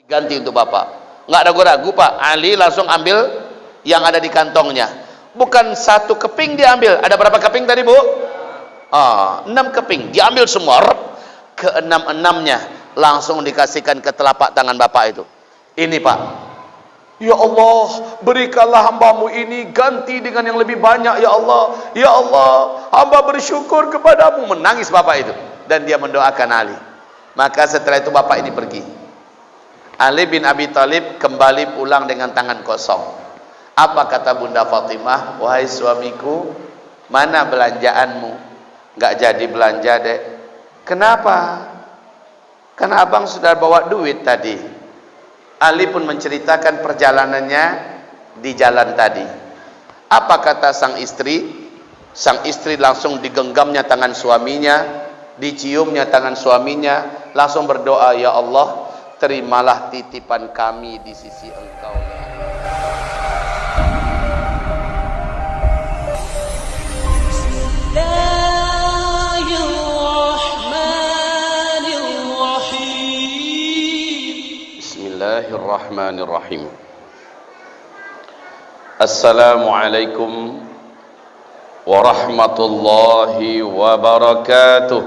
ganti untuk bapak. Nggak ragu-ragu Pak, Ali langsung ambil yang ada di kantongnya. Bukan satu keping diambil. Ada berapa keping tadi Bu? 6 keping diambil semua. Keenam-enamnya langsung dikasihkan ke telapak tangan bapak itu. Ini Pak, ya Allah, berikanlah hambamu ini ganti dengan yang lebih banyak ya Allah. Ya Allah, hamba bersyukur kepadamu. Menangis bapak itu, dan dia mendoakan Ali. Maka setelah itu bapak ini pergi. Ali bin Abi Thalib kembali pulang dengan tangan kosong. Apa kata Bunda Fatimah? Wahai suamiku, mana belanjaanmu? Gak jadi belanja dek. Kenapa? Karena abang sudah bawa duit tadi. Ali pun menceritakan perjalanannya di jalan tadi. Apa kata sang istri? Sang istri langsung digenggamnya tangan suaminya, diciumnya tangan suaminya, langsung berdoa, ya Allah, terimalah titipan kami di sisi Engkau. Bismillahirrahmanirrahim. Assalamualaikum warahmatullahi wabarakatuh.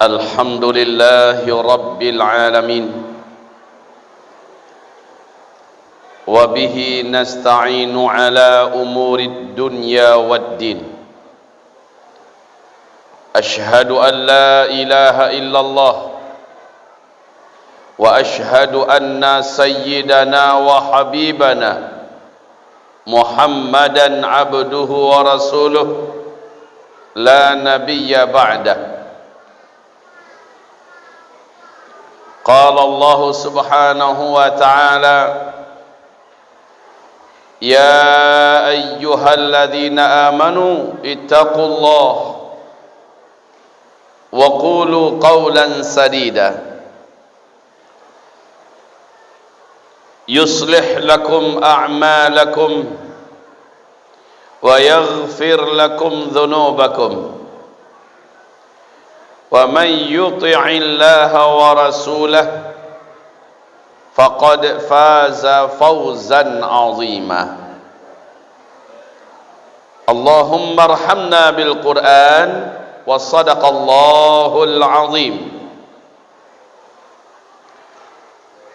Alhamdulillahi rabbil alamin. Wa bihi nasta'inu ala umurid dunya waddin. Ashhadu an la ilaha illallah wa ashhadu anna sayyidana wa habibana Muhammadan abduhu wa rasuluh la nabiyya ba'dah. Qala Allah subhanahu wa ta'ala, ya ayyuhalladzina amanu ittaqullaha wa qulu qawlan sadida yuslih lakum a'malakum wa yaghfir lakum dhunubakum wa man yuti'illaha wa rasulahu faqad faza fawzan 'azima. Allahumma arhamna bil Qur'an wa sadaqallahul azim.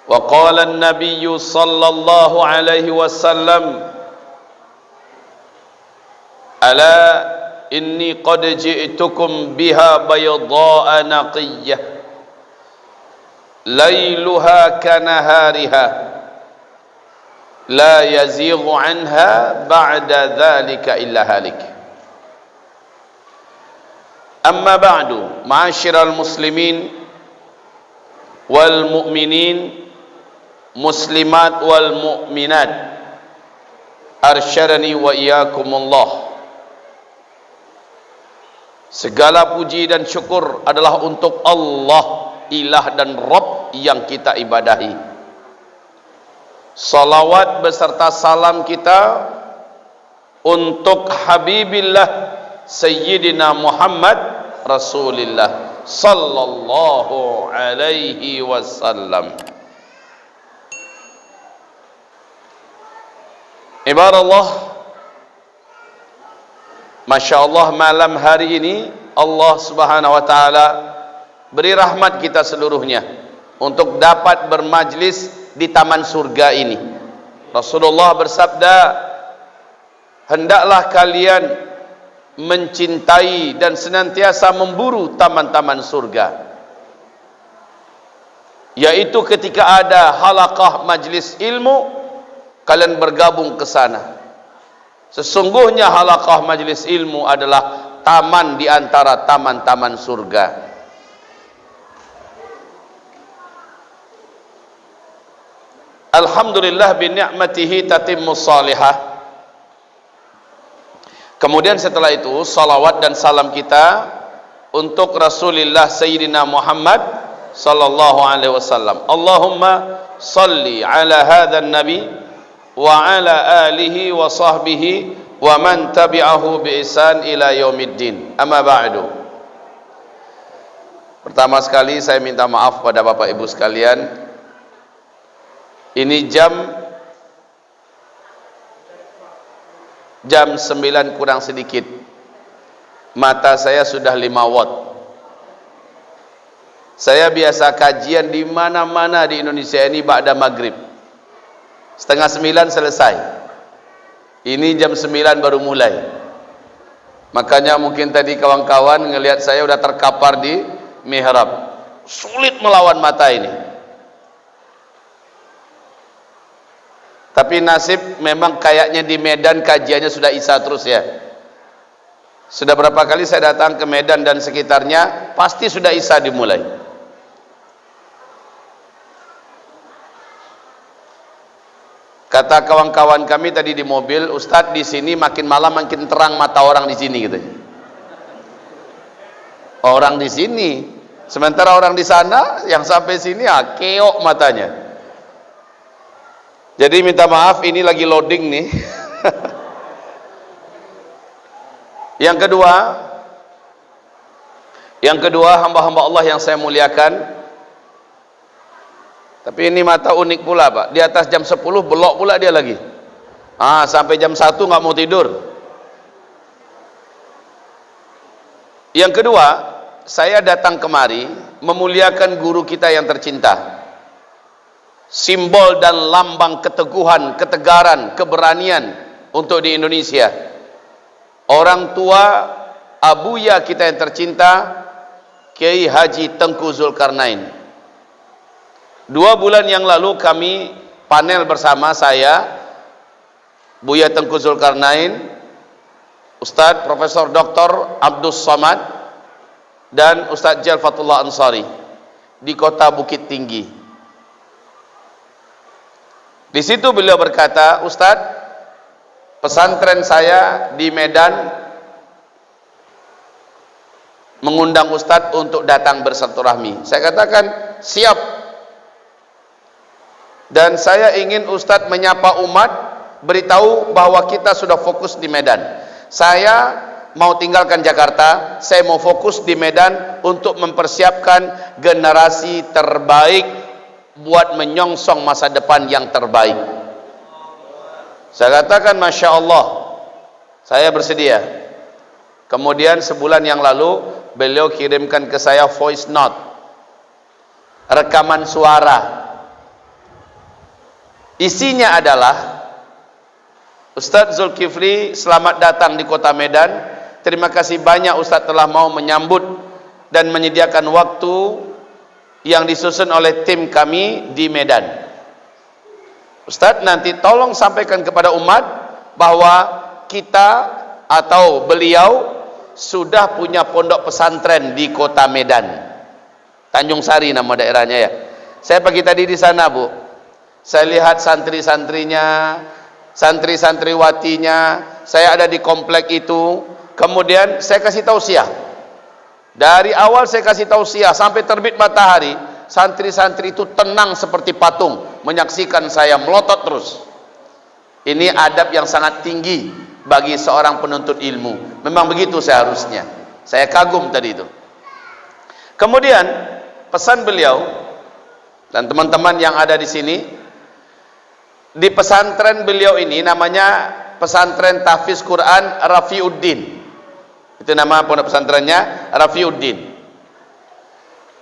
Wa qala an-nabiy sallallahu alaihi wasallam, ala inni qad ji'tukum biha bayda'a naqiyyah layluha kanahariha la yazighu anha ba'da dhalika illa halik. Amma ba'du, ma'asyiral muslimin wal mu'minin, muslimat wal mu'minat, arsyadani wa iyyakumullah. Segala puji dan syukur adalah untuk Allah, ilah dan Rabb yang kita ibadahi. Salawat beserta salam kita untuk Habibillah Sayyidina Muhammad Rasulullah sallallahu alaihi wasallam. Ibaratullah, Masya Allah, malam hari ini Allah subhanahu wa ta'ala beri rahmat kita seluruhnya untuk dapat bermajlis di taman surga ini. Rasulullah bersabda, hendaklah kalian mencintai dan senantiasa memburu taman-taman surga, yaitu ketika ada halaqah majlis ilmu, kalian bergabung ke sana. Sesungguhnya halaqah majlis ilmu adalah taman di antara taman-taman surga. Alhamdulillah bi ni'matihi tatimmus salihah. Kemudian setelah itu salawat dan salam kita untuk Rasulullah Sayyidina Muhammad sallallahu alaihi wasallam. Allahumma salli ala hadzal nabi wa ala alihi wa sahbihi wa man tabi'ahu bi ihsan ila yaumiddin. Amma ba'du. Pertama sekali saya minta maaf pada Bapak Ibu sekalian. Ini jam 9 kurang sedikit. Mata saya sudah 5 watt. Saya biasa kajian di mana-mana di Indonesia ini ba'da maghrib. 8:30 selesai. Ini jam 9 baru mulai. Makanya mungkin tadi kawan-kawan ngelihat saya udah terkapar di mihrab. Sulit melawan mata ini. Tapi nasib memang kayaknya di Medan kajiannya sudah isya terus ya. Sudah berapa kali saya datang ke Medan dan sekitarnya, pasti sudah isya dimulai. Kata kawan-kawan kami tadi di mobil, Ustadz di sini makin malam makin terang mata orang di sini gitu. Orang di sini, sementara orang di sana yang sampai sini keok matanya. Jadi minta maaf ini lagi loading nih. Yang kedua hamba-hamba Allah yang saya muliakan. Tapi ini mata unik pula Pak. Di atas jam 10 belok pula dia lagi. Sampai jam 1 nggak mau tidur. Yang kedua, saya datang kemari memuliakan guru kita yang tercinta. Simbol dan lambang keteguhan, ketegaran, keberanian untuk di Indonesia. Orang tua abuya kita yang tercinta, Kiai Haji Tengku Zulkarnain. 2 bulan yang lalu kami panel bersama saya, Buya Tengku Zulkarnain, Ustadz Profesor Dr. Abdus Somad, dan Ustadz Jalfatullah Ansari di kota Bukit Tinggi. Di situ beliau berkata, Ustadz, pesantren saya di Medan mengundang Ustadz untuk datang bersilaturahmi. Saya katakan siap. Dan saya ingin Ustadz menyapa umat, beritahu bahwa kita sudah fokus di Medan. Saya mau tinggalkan Jakarta, saya mau fokus di Medan untuk mempersiapkan generasi terbaik buat menyongsong masa depan yang terbaik. Saya katakan Masya Allah, saya bersedia. Kemudian sebulan yang lalu beliau kirimkan ke saya voice note, rekaman suara. Isinya adalah, Ustadz Zulkifli selamat datang di kota Medan. Terima kasih banyak Ustadz telah mau menyambut dan menyediakan waktu yang disusun oleh tim kami di Medan. Ustadz nanti tolong sampaikan kepada umat bahwa kita atau beliau sudah punya pondok pesantren di kota Medan. Tanjung Sari nama daerahnya ya. Saya pagi tadi di sana Bu. Saya lihat santri-santrinya, santri-santriwatinya. Saya ada di komplek itu. Kemudian saya kasih tausiah. Dari awal saya kasih tausiah sampai terbit matahari, santri-santri itu tenang seperti patung, menyaksikan saya melotot terus. Ini adab yang sangat tinggi bagi seorang penuntut ilmu. Memang begitu seharusnya. Saya kagum tadi itu. Kemudian pesan beliau dan teman-teman yang ada di sini, di pesantren beliau ini namanya Pesantren Tahfiz Quran Rafiuddin. Itu nama pondok pesantrennya, Rafiuddin.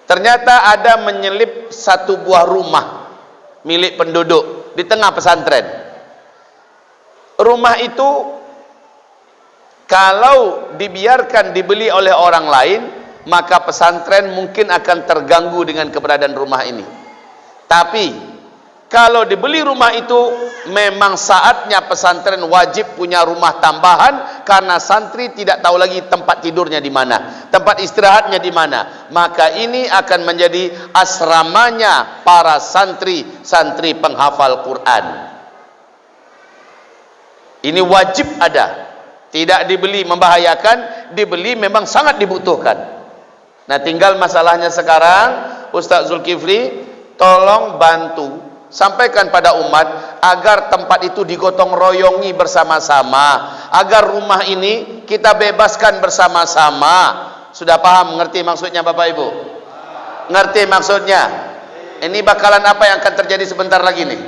Ternyata ada menyelip satu buah rumah milik penduduk di tengah pesantren. Rumah itu kalau dibiarkan dibeli oleh orang lain, maka pesantren mungkin akan terganggu dengan keberadaan rumah ini. Tapi kalau dibeli rumah itu, memang saatnya pesantren wajib punya rumah tambahan, karena santri tidak tahu lagi tempat tidurnya di mana, tempat istirahatnya di mana. Maka ini akan menjadi asramanya para santri penghafal Quran. Ini wajib ada. Tidak dibeli membahayakan, dibeli memang sangat dibutuhkan. Nah, tinggal masalahnya sekarang, Ustadz Zulkifli tolong bantu sampaikan pada umat agar tempat itu digotong royongi bersama-sama, agar rumah ini kita bebaskan bersama-sama. Sudah paham, mengerti maksudnya Bapak Ibu? Ngerti maksudnya? Ini bakalan apa yang akan terjadi sebentar lagi nih?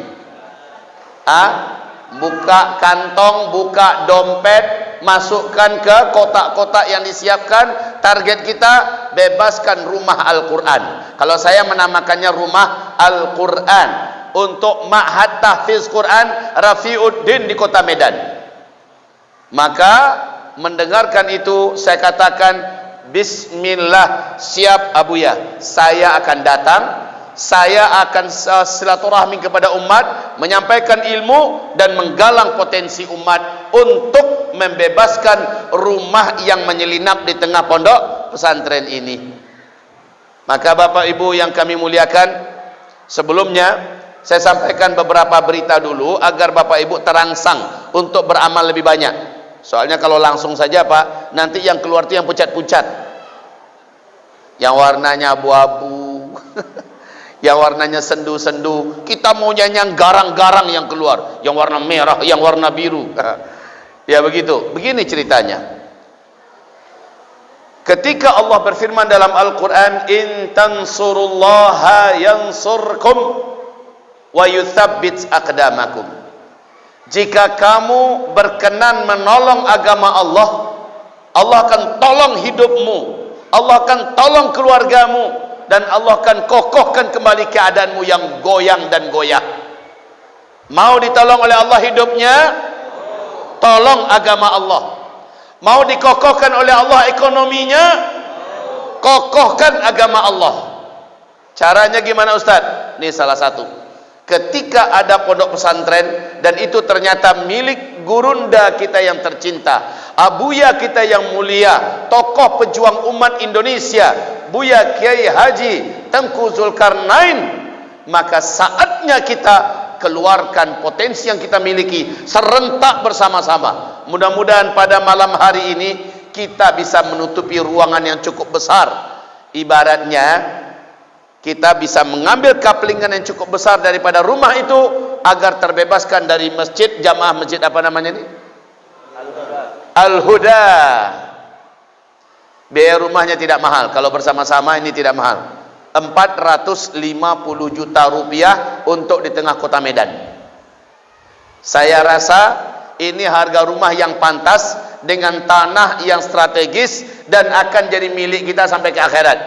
Buka kantong, buka dompet, masukkan ke kotak-kotak yang disiapkan. Target kita bebaskan rumah Al-Quran. Kalau saya menamakannya rumah Al-Quran, untuk Ma'had Tahfiz Quran Rafiuddin di kota Medan. Maka mendengarkan itu saya katakan, bismillah, siap Abuya, saya akan datang. Saya akan silaturahmi kepada umat, menyampaikan ilmu dan menggalang potensi umat untuk membebaskan rumah yang menyelinap di tengah pondok pesantren ini. Maka Bapak Ibu yang kami muliakan, sebelumnya saya sampaikan beberapa berita dulu agar Bapak Ibu terangsang untuk beramal lebih banyak. Soalnya kalau langsung saja Pak, nanti yang keluar itu yang pucat-pucat, yang warnanya abu-abu, yang warnanya sendu-sendu. Kita maunya yang garang-garang yang keluar, yang warna merah, yang warna biru. Ya begitu. Begini ceritanya. Ketika Allah berfirman dalam Al-Quran, in tansurullaha yansurkum wa yuthabbit aqdamakum. Jika kamu berkenan menolong agama Allah, Allah akan tolong hidupmu, Allah akan tolong keluargamu, dan Allah akan kokohkan kembali keadaanmu yang goyang dan goyah. Mau ditolong oleh Allah hidupnya? Tolong agama Allah. Mau dikokohkan oleh Allah ekonominya? Kokohkan agama Allah. Caranya gimana Ustaz? Ini salah satu. Ketika ada pondok pesantren dan itu ternyata milik gurunda kita yang tercinta, abuya kita yang mulia, tokoh pejuang umat Indonesia, Buya Kiai Haji Tengku Zulkarnain, maka saatnya kita keluarkan potensi yang kita miliki serentak bersama-sama. Mudah-mudahan pada malam hari ini kita bisa menutupi ruangan yang cukup besar. Ibaratnya kita bisa mengambil kaplingan yang cukup besar daripada rumah itu agar terbebaskan dari masjid, jamaah masjid apa namanya ini? Al-Huda. Biaya rumahnya tidak mahal, kalau bersama-sama ini tidak mahal. 450 juta rupiah untuk di tengah kota Medan. Saya rasa ini harga rumah yang pantas dengan tanah yang strategis dan akan jadi milik kita sampai ke akhirat,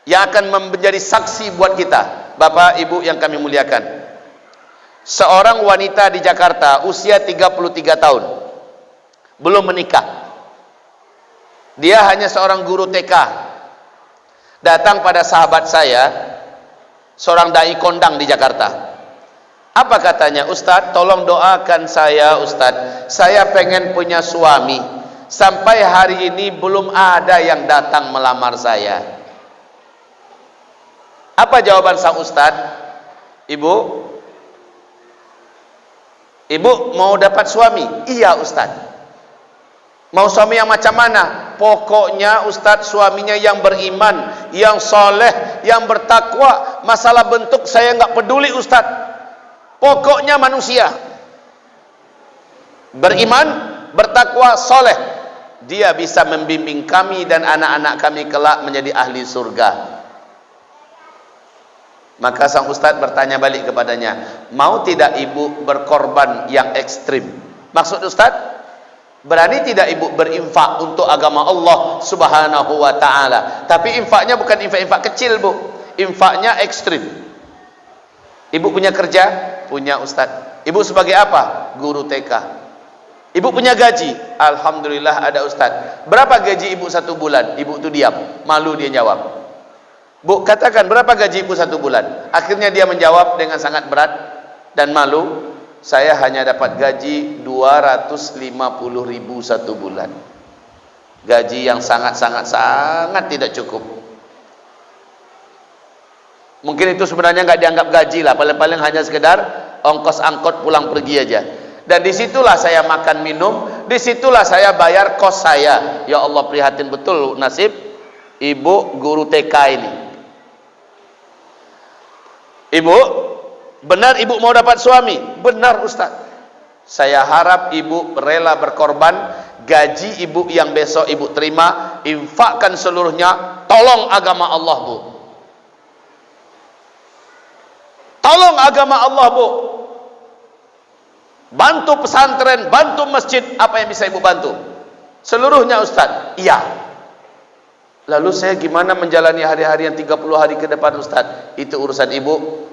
yang akan menjadi saksi buat kita. Bapak Ibu yang kami muliakan, seorang wanita di Jakarta usia 33 tahun, belum menikah. Dia hanya seorang guru TK. Datang pada sahabat saya, seorang dai kondang di Jakarta. Apa katanya? Ustadz, tolong doakan saya Ustadz, saya pengen punya suami, sampai hari ini belum ada yang datang melamar saya. Apa jawaban sang Ustadz? Ibu mau dapat suami? Iya Ustadz. Mau suami yang macam mana? Pokoknya Ustadz suaminya yang beriman, yang soleh, yang bertakwa. Masalah bentuk saya nggak peduli Ustadz. Pokoknya manusia beriman, bertakwa, soleh. Dia bisa membimbing kami dan anak-anak kami kelak menjadi ahli surga. Maka sang Ustadz bertanya balik kepadanya, mau tidak ibu berkorban yang ekstrim? Maksud Ustadz, berani tidak ibu berinfak untuk agama Allah subhanahu wa ta'ala? Tapi infaknya bukan infak-infak kecil Bu, infaknya ekstrim. Ibu punya kerja? Punya Ustadz. Ibu sebagai apa? Guru TK. Ibu punya gaji? Alhamdulillah ada Ustadz. Berapa gaji ibu satu bulan? Ibu itu diam, malu dia jawab. Bu, katakan berapa gaji ibu satu bulan? Akhirnya dia menjawab dengan sangat berat dan malu, saya hanya dapat gaji 250.000 satu bulan. Gaji yang sangat tidak cukup. Mungkin itu sebenarnya nggak dianggap gaji lah, paling-paling hanya sekedar ongkos angkot pulang pergi aja. Dan disitulah saya makan minum, disitulah saya bayar kos saya. Ya Allah, prihatin betul nasib ibu guru TK ini. Ibu, benar ibu mau dapat suami? Benar Ustaz. Saya harap ibu rela berkorban. Gaji ibu yang besok ibu terima, infakkan seluruhnya, tolong agama Allah Bu. tolong agama Allah, Bu. Bantu pesantren, bantu masjid. Apa yang bisa Ibu bantu? Seluruhnya Ustaz. Iya. Lalu saya gimana menjalani hari-hari yang 30 hari ke depan Ustaz? Itu urusan Ibu.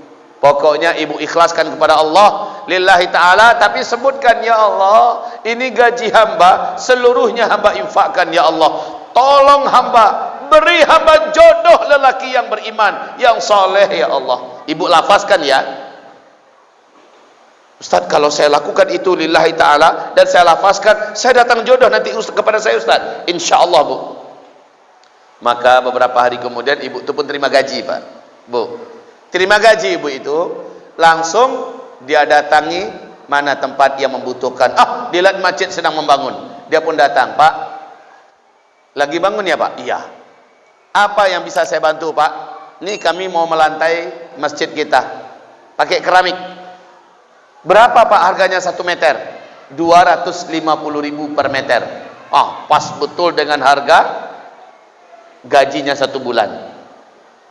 Pokoknya Ibu ikhlaskan kepada Allah lillahi ta'ala, tapi sebutkan, ya Allah, ini gaji hamba, seluruhnya hamba infakkan, ya Allah. Tolong hamba, beri hamba jodoh lelaki yang beriman, yang soleh, ya Allah. Ibu lafazkan ya. Ustaz, kalau saya lakukan itu lillahi ta'ala dan saya lafazkan, saya datang jodoh nanti kepada saya Ustaz. Insya Allah, Bu. Maka beberapa hari kemudian ibu itu pun terima gaji, Pak. Bu, terima gaji ibu itu, langsung dia datangi mana tempat yang membutuhkan. Dia lihat masjid sedang membangun, dia pun datang. Pak, lagi bangun ya Pak? Iya. Apa yang bisa saya bantu Pak? Ini kami mau melantai masjid kita pakai keramik. Berapa Pak harganya 1 meter? 250.000 per meter. Pas betul dengan harga gajinya 1 bulan.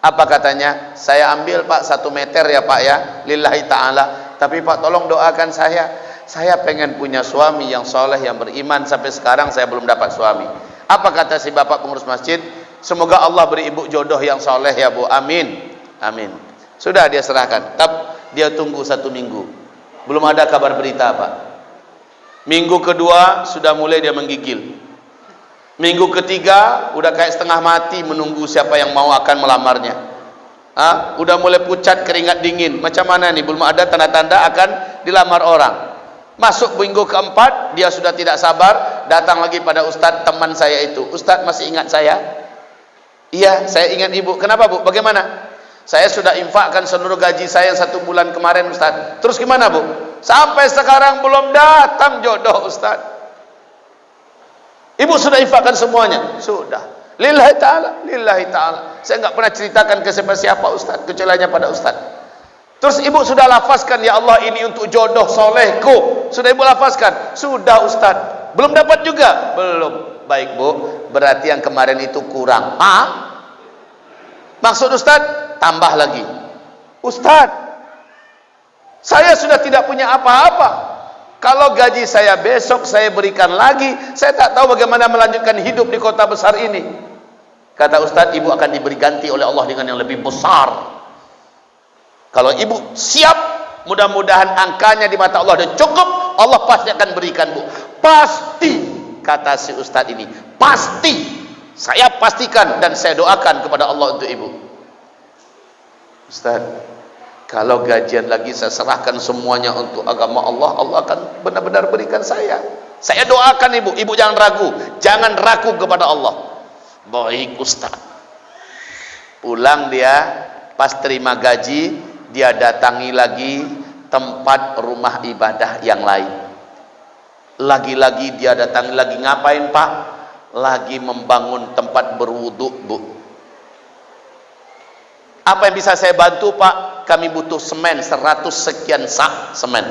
Apa katanya? Saya ambil Pak 1 meter ya Pak ya, lillahi ta'ala. Tapi Pak tolong doakan saya pengen punya suami yang soleh, yang beriman. Sampai sekarang saya belum dapat suami. Apa kata si bapak pengurus masjid? Semoga Allah beri ibu jodoh yang soleh ya Bu. Amin. Amin. Sudah dia serahkan. Dia tunggu 1 minggu, belum ada kabar berita Pak. Minggu kedua sudah mulai dia menggigil. Minggu ketiga udah kayak setengah mati menunggu siapa yang mau akan melamarnya. Udah mulai pucat, keringat dingin. Macam mana nih? Belum ada tanda-tanda akan dilamar orang. Masuk minggu keempat, dia sudah tidak sabar, datang lagi pada Ustadz teman saya itu. Ustadz, masih ingat saya? Iya, saya ingat Ibu. Kenapa Bu? Bagaimana? Saya sudah infakkan seluruh gaji saya 1 bulan kemarin Ustadz. Terus gimana Bu? Sampai sekarang belum datang jodoh Ustadz. Ibu sudah infakkan semuanya? Sudah. Lillahi ta'ala, lillahi ta'ala. Saya nggak pernah ceritakan ke siapa Ustadz, kecuali hanya pada Ustadz. Terus ibu sudah lafazkan, ya Allah ini untuk jodoh solehku. Sudah ibu lafazkan? Sudah Ustadz. Belum dapat juga? Belum. Baik Bu, berarti yang kemarin itu kurang. Maksud Ustadz? Tambah lagi. Ustadz, saya sudah tidak punya apa-apa. Kalau gaji saya besok saya berikan lagi, saya tak tahu bagaimana melanjutkan hidup di kota besar ini. Kata Ustadz, ibu akan diberi ganti oleh Allah dengan yang lebih besar. Kalau ibu siap, mudah-mudahan angkanya di mata Allah sudah cukup, Allah pasti akan berikan Bu. Pasti, kata si Ustadz ini, pasti. Saya pastikan dan saya doakan kepada Allah untuk ibu. Ustaz, kalau gajian lagi saya serahkan semuanya untuk agama Allah, Allah akan benar-benar berikan saya. Saya doakan ibu, ibu jangan ragu kepada Allah. Baik Ustaz. Pulang dia, pas terima gaji, dia datangi lagi tempat rumah ibadah yang lain. Lagi-lagi dia datangi lagi, ngapain Pak? Lagi membangun tempat berwudu Bu. Apa yang bisa saya bantu Pak? Kami butuh semen 100 sekian sak semen.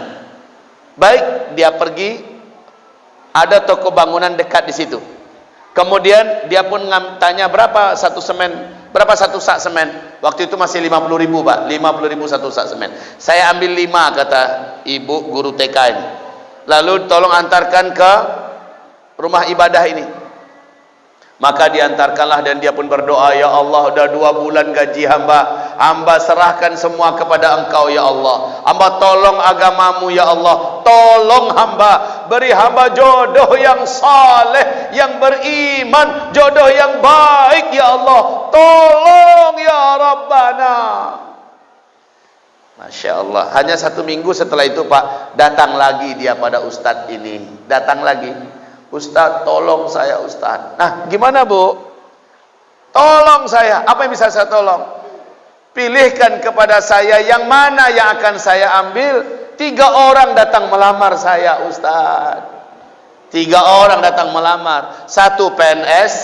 Baik, dia pergi, ada toko bangunan dekat di situ. Kemudian dia pun tanya berapa satu sak semen. Waktu itu masih 50.000 Pak, 50.000 satu sak semen. Saya ambil 5 kata ibu guru TK ini. Lalu tolong antarkan ke rumah ibadah ini. Maka diantarkanlah dan dia pun berdoa, ya Allah, udah 2 bulan gaji hamba serahkan semua kepada Engkau ya Allah. Hamba tolong agamamu ya Allah, tolong hamba, beri hamba jodoh yang saleh, yang beriman, jodoh yang baik ya Allah, tolong ya Rabbana. Masya Allah. Hanya 1 minggu setelah itu Pak, datang lagi dia pada Ustadz ini, datang lagi. Ustadz, tolong saya Ustadz. Nah, gimana Bu? Tolong saya. Apa yang bisa saya tolong? Pilihkan kepada saya yang mana yang akan saya ambil. 3 orang datang melamar saya Ustadz. 3 orang datang melamar. 1 PNS,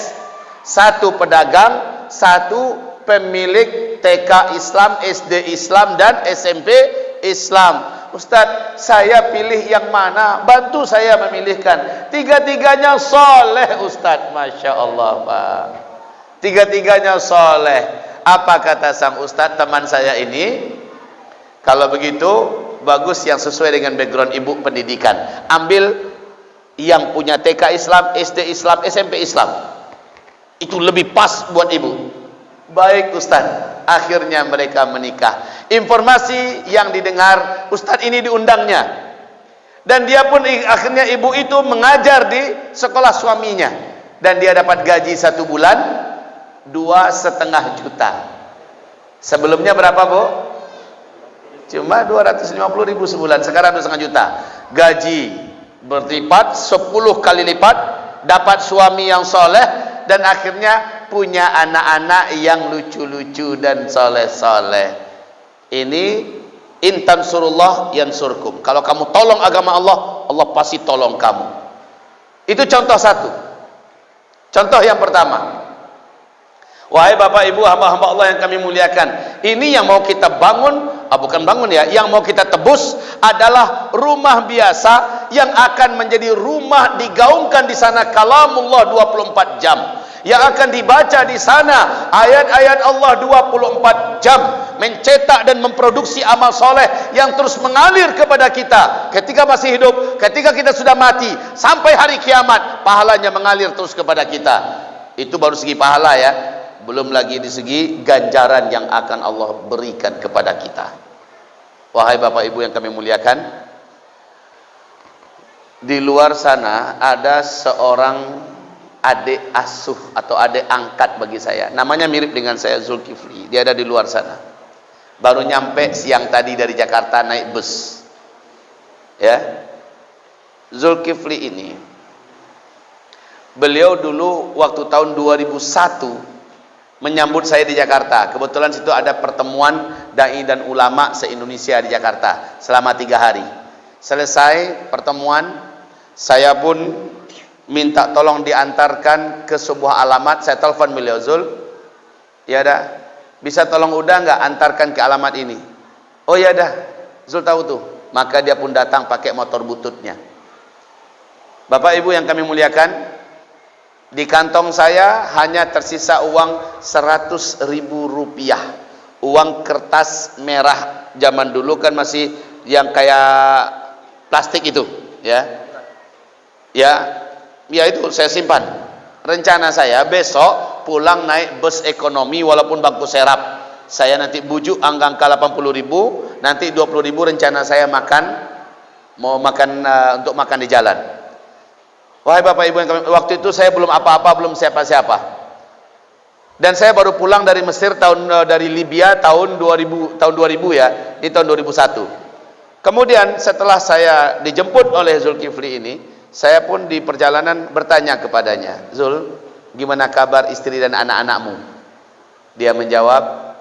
1 pedagang, 1 pemilik TK Islam, SD Islam, dan SMP Islam. Ustadz, saya pilih yang mana? Bantu saya memilihkan. 3-tiganya soleh Ustadz. Masya Allah Pak. 3-tiganya soleh. Apa kata sang Ustadz teman saya ini? Kalau begitu bagus yang sesuai dengan background ibu pendidikan. Ambil yang punya TK Islam, SD Islam, SMP Islam. Itu lebih pas buat ibu. Baik Ustaz. Akhirnya mereka menikah. Informasi yang didengar, Ustaz ini diundangnya. Dan dia pun akhirnya ibu itu mengajar di sekolah suaminya. Dan dia dapat gaji 1 bulan 2,5 juta. Sebelumnya berapa Bu? Cuma 250.000 sebulan. Sekarang 2,5 juta. Gaji berlipat 10 kali lipat, dapat suami yang soleh, dan akhirnya punya anak-anak yang lucu-lucu dan soleh-soleh. Ini intan surullah yansurkum. Kalau kamu tolong agama Allah, Allah pasti tolong kamu. Itu contoh satu. Contoh yang pertama, wahai bapak ibu hamba-hamba Allah yang kami muliakan, ini yang mau kita bangun, bukan bangun ya, yang mau kita tebus adalah rumah biasa yang akan menjadi rumah digaungkan di sana kalamullah 24 jam, yang akan dibaca di sana ayat-ayat Allah 24 jam, mencetak dan memproduksi amal soleh yang terus mengalir kepada kita ketika masih hidup, ketika kita sudah mati, sampai hari kiamat pahalanya mengalir terus kepada kita. Itu baru segi pahala ya, belum lagi di segi ganjaran yang akan Allah berikan kepada kita. Wahai bapak ibu yang kami muliakan, di luar sana ada seorang adik asuh atau adik angkat bagi saya, namanya mirip dengan saya, Zulkifli. Dia ada di luar sana, baru nyampe siang tadi dari Jakarta naik bus ya. Zulkifli ini, beliau dulu waktu tahun 2001 menyambut saya di Jakarta. Kebetulan situ ada pertemuan dai dan ulama se-Indonesia di Jakarta selama 3 hari. Selesai pertemuan, saya pun minta tolong diantarkan ke sebuah alamat. Saya telepon beliau, Zul, ya dah, bisa tolong udah nggak antarkan ke alamat ini? Oh ya dah, Zul tahu tuh. Maka dia pun datang pakai motor bututnya. Bapak ibu yang kami muliakan, di kantong saya hanya tersisa uang 100.000 rupiah, uang kertas merah. Zaman dulu kan masih yang kayak plastik itu, ya itu saya simpan. Rencana saya besok pulang naik bus ekonomi walaupun bangku serap. Saya nanti bujuk angka 80.000, nanti 20.000 rencana saya mau makan untuk makan di jalan. Wahai bapak ibu yang kami, waktu itu saya belum apa-apa, belum siapa-siapa. Dan saya baru pulang dari Mesir dari Libya tahun 2000 ya, di tahun 2001. Kemudian setelah saya dijemput oleh Zulkifli ini, saya pun di perjalanan bertanya kepadanya, Zul, gimana kabar istri dan anak-anakmu? Dia menjawab,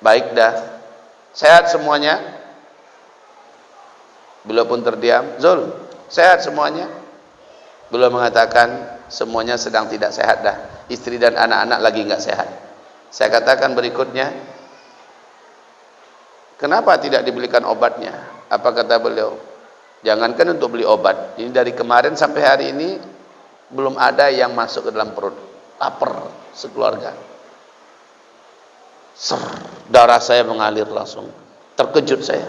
baik dah, sehat semuanya. Beliau pun terdiam. Zul, sehat semuanya? Beliau mengatakan, semuanya sedang tidak sehat dah. Istri dan anak-anak lagi nggak sehat. Saya katakan berikutnya, kenapa tidak dibelikan obatnya? Apa kata beliau? Jangankan untuk beli obat, ini dari kemarin sampai hari ini belum ada yang masuk ke dalam perut. Lapar sekeluarga. Darah saya mengalir langsung. Terkejut saya.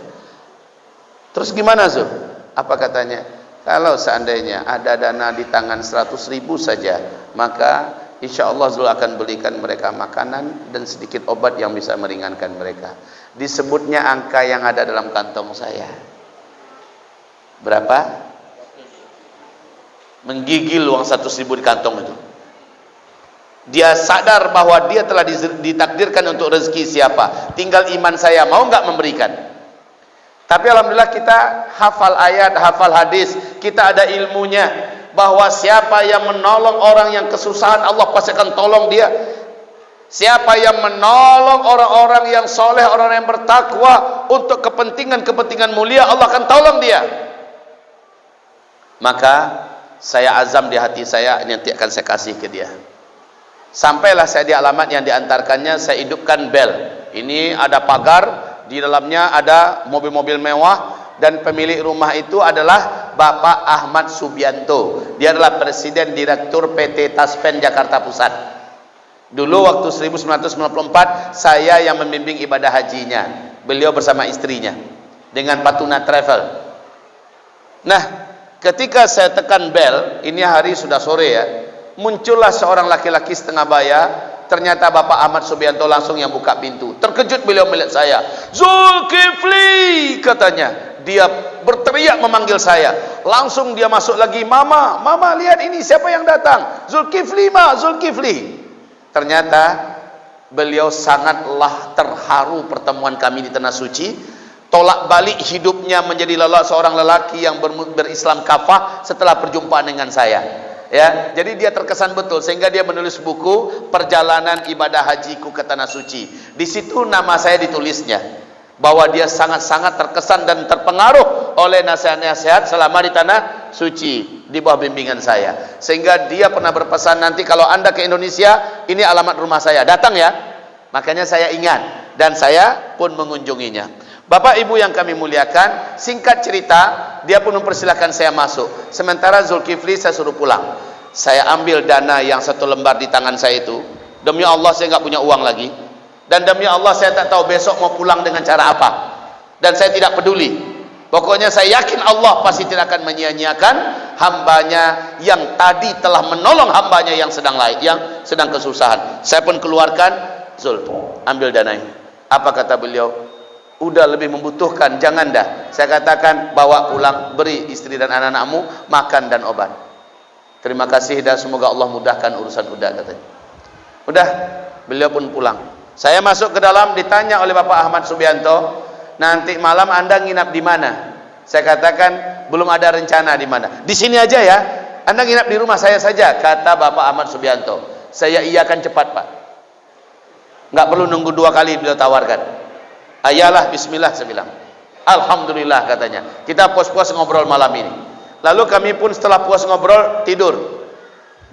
Terus gimana Zul? Apa katanya? Kalau seandainya ada dana di tangan 100.000 saja, maka insya Allah Zul akan belikan mereka makanan dan sedikit obat yang bisa meringankan mereka. Disebutnya angka yang ada dalam kantong saya. Berapa? Menggigil uang 100.000 di kantong itu. Dia sadar bahwa dia telah ditakdirkan untuk rezeki siapa. Tinggal iman saya mau nggak memberikan. Tapi alhamdulillah kita hafal ayat, hafal hadis, kita ada ilmunya bahwa siapa yang menolong orang yang kesusahan, Allah pasti akan tolong dia. Siapa yang menolong orang-orang yang soleh, orang yang bertakwa untuk kepentingan mulia, Allah akan tolong dia. Maka saya azam di hati saya, nanti akan saya kasih ke dia. Sampailah saya di alamat yang diantarkannya, saya hidupkan bel. Ini ada pagar, di dalamnya ada mobil-mobil mewah, dan pemilik rumah itu adalah Bapak Ahmad Subianto. Dia adalah Presiden Direktur PT Taspen Jakarta Pusat. Dulu waktu 1994 saya yang membimbing ibadah hajinya. beliau bersama istrinya dengan Patuna Travel. Nah, ketika saya tekan bel, ini hari sudah sore ya, muncullah seorang laki-laki setengah baya. Ternyata Bapak Ahmad Subianto langsung yang buka pintu. Terkejut beliau melihat saya. Zulkifli, katanya. Dia berteriak memanggil saya. Langsung dia masuk lagi. Mama, mama lihat ini siapa yang datang. Zulkifli, ma, Zulkifli. Ternyata beliau sangatlah terharu pertemuan kami di Tanah Suci. Tolak balik hidupnya menjadi seorang lelaki yang berislam kafah setelah perjumpaan dengan saya. Ya, jadi dia terkesan betul sehingga dia menulis buku Perjalanan Ibadah Hajiku ke Tanah Suci. Di situ nama saya ditulisnya, bahwa dia sangat-sangat terkesan dan terpengaruh oleh nasihat-nasihat selama di Tanah Suci di bawah bimbingan saya. Sehingga dia pernah berpesan, nanti kalau Anda ke Indonesia, ini alamat rumah saya, datang ya. Makanya saya ingat dan saya pun mengunjunginya. Bapak Ibu yang kami muliakan, singkat cerita, dia pun mempersilahkan saya masuk. Sementara Zulkifli saya suruh pulang. Saya ambil dana yang 1 lembar di tangan saya itu. Demi Allah saya nggak punya uang lagi. Dan demi Allah saya tak tahu besok mau pulang dengan cara apa. Dan saya tidak peduli. Pokoknya saya yakin Allah pasti tidak akan menyia-nyiakan hambanya yang tadi telah menolong hambanya yang sedang kesusahan. Saya pun keluarkan, Zul, ambil dana ini. Apa kata beliau? Udah lebih membutuhkan, jangan dah. Saya katakan, bawa pulang, beri istri dan anak-anakmu makan dan obat. Terima kasih dan semoga Allah mudahkan urusan udah, katanya. Udah, beliau pun pulang. Saya masuk ke dalam, ditanya oleh Bapak Ahmad Subianto, nanti malam Anda nginap di mana? Saya katakan, belum ada rencana di mana. Di sini aja ya, Anda nginap di rumah saya saja, kata Bapak Ahmad Subianto. Saya iakan cepat, Pak. Nggak perlu nunggu 2 kali beliau tawarkan. Ayalah, bismillah, saya bilang. Alhamdulillah, katanya. Kita puas-puas ngobrol malam ini. Lalu kami pun setelah puas ngobrol, tidur.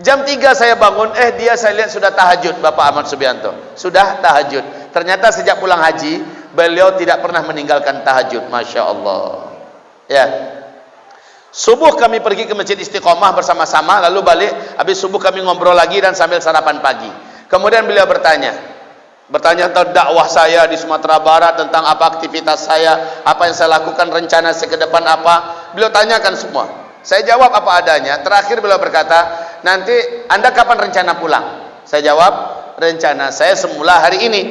Jam 3 saya bangun, dia saya lihat sudah tahajud, Bapak Ahmad Subianto. Sudah tahajud. Ternyata sejak pulang haji, beliau tidak pernah meninggalkan tahajud. Masya Allah. Ya. Subuh kami pergi ke Masjid Istiqomah bersama-sama, lalu balik, habis subuh kami ngobrol lagi dan sambil sarapan pagi. Kemudian beliau bertanya tentang dakwah saya di Sumatera Barat, tentang apa aktivitas saya, apa yang saya lakukan, rencana saya ke depan apa. Beliau tanyakan semua. Saya jawab apa adanya. Terakhir beliau berkata, nanti Anda kapan rencana pulang? Saya jawab, rencana saya semula hari ini.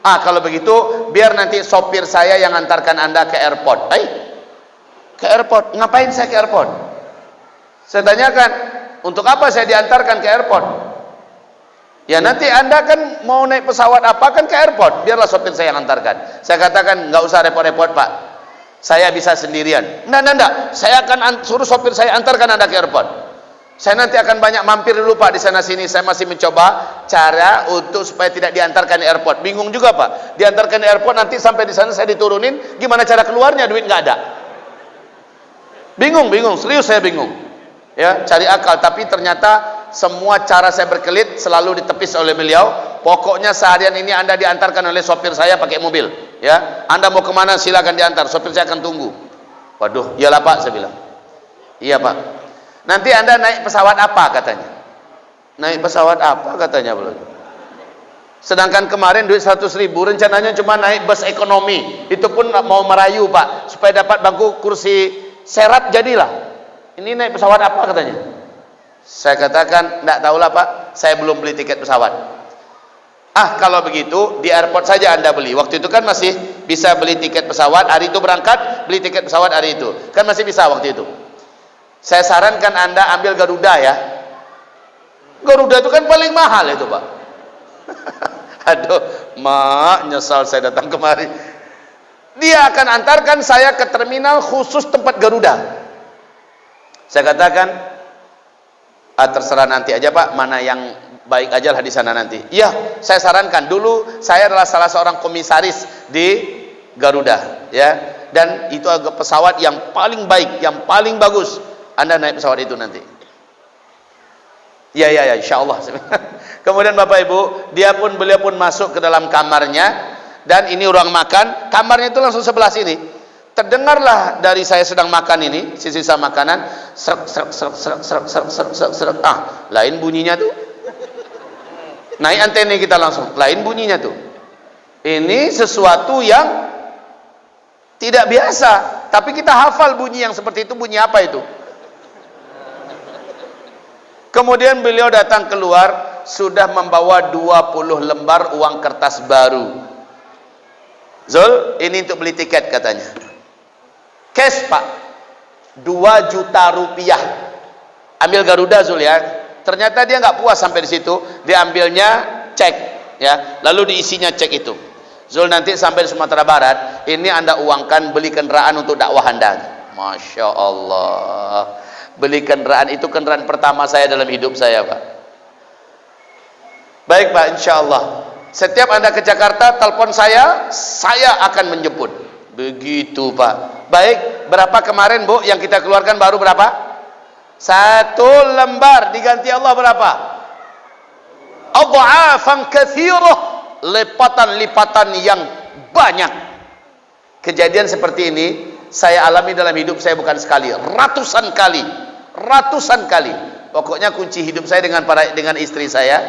Kalau begitu biar nanti sopir saya yang antarkan Anda ke airport. Ke airport? Ngapain saya ke airport? Saya tanyakan, untuk apa saya diantarkan ke airport? Ya nanti Anda kan mau naik pesawat apa kan ke airport, biarlah sopir saya yang antarkan. Saya katakan, nggak usah repot-repot Pak, saya bisa sendirian. Nggak, saya akan suruh sopir saya antarkan Anda ke airport. Saya nanti akan banyak mampir dulu Pak di sana sini. Saya masih mencoba cara untuk supaya tidak diantarkan di airport. Bingung juga Pak, diantarkan di airport nanti sampai di sana saya diturunin, gimana cara keluarnya, duit nggak ada. Bingung, serius saya bingung. Ya, cari akal, tapi ternyata semua cara saya berkelit selalu ditepis oleh beliau. Pokoknya seharian ini Anda diantarkan oleh sopir saya pakai mobil. Ya, Anda mau kemana silakan diantar, sopir saya akan tunggu. Waduh, iyalah Pak, saya bilang. Iya Pak. Nanti Anda naik pesawat apa katanya? Naik pesawat apa katanya belum? Sedangkan kemarin duit 100.000, rencananya cuma naik bus ekonomi. Itu pun mau merayu Pak, supaya dapat bangku kursi serap jadilah. Ini naik pesawat apa katanya? Saya katakan, enggak tahulah Pak, saya belum beli tiket pesawat. Kalau begitu di airport saja Anda beli. Waktu itu kan masih bisa beli tiket pesawat, hari itu berangkat, beli tiket pesawat hari itu. Kan masih bisa waktu itu. Saya sarankan Anda ambil Garuda ya. Garuda itu kan paling mahal itu Pak. Aduh, mak, nyesal saya datang kemari. Dia akan antarkan saya ke terminal khusus tempat Garuda. Saya katakan, terserah nanti aja Pak, mana yang baik aja lah di sana nanti. Iya, saya sarankan, dulu saya adalah salah seorang komisaris di Garuda, ya, dan itu agak pesawat yang paling baik, yang paling bagus. Anda naik pesawat itu nanti. Ya, insya Allah. Kemudian Bapak Ibu, beliau pun masuk ke dalam kamarnya, dan ini ruang makan. Kamarnya itu langsung sebelah sini. Terdengarlah dari saya sedang makan ini, sisa makanan, serak. Lain bunyinya tuh. Naik antena kita langsung, lain bunyinya tuh. Ini sesuatu yang Tidak biasa, tapi kita hafal bunyi yang seperti itu. Bunyi apa itu? Kemudian beliau datang keluar, sudah membawa 20 lembar uang kertas baru. Zul, ini untuk beli tiket katanya. Cash pak, 2 juta rupiah. Ambil Garuda Zul ya. Ternyata dia nggak puas sampai di situ, dia ambilnya cek ya, lalu diisinya cek itu. Zul, nanti sampai di Sumatera Barat, ini anda uangkan beli kendaraan untuk dakwah anda. Masya Allah, beli kendaraan, itu kendaraan pertama saya dalam hidup saya pak. Baik pak, insya Allah setiap anda ke Jakarta telepon saya akan menjemput. Begitu pak. Baik, berapa kemarin bu yang kita keluarkan baru berapa? 1 lembar, diganti Allah berapa? Adha'afan katsirah, lipatan-lipatan yang banyak. Kejadian seperti ini saya alami dalam hidup saya bukan sekali, ratusan kali. Pokoknya kunci hidup saya dengan istri saya,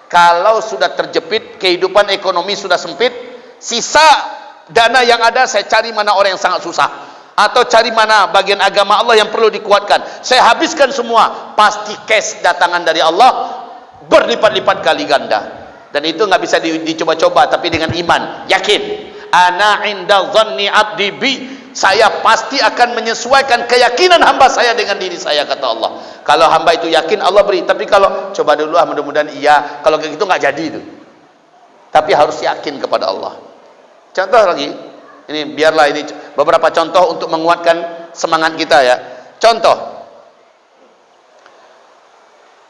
kalau sudah terjepit, kehidupan ekonomi sudah sempit, sisa dana yang ada saya cari mana orang yang sangat susah, atau cari mana bagian agama Allah yang perlu dikuatkan, saya habiskan semua. Pasti cash datangan dari Allah berlipat-lipat kali ganda. Dan itu nggak bisa dicoba-coba, tapi dengan iman, yakin. Ana inda dhanni abdi bi, saya pasti akan menyesuaikan keyakinan hamba saya dengan diri saya, kata Allah. Kalau hamba itu yakin, Allah beri. Tapi kalau coba dulu, mudah-mudahan iya, kalau kayak gitu nggak jadi itu. Tapi harus yakin kepada Allah. Contoh lagi, ini biarlah ini beberapa contoh untuk menguatkan semangat kita ya. Contoh,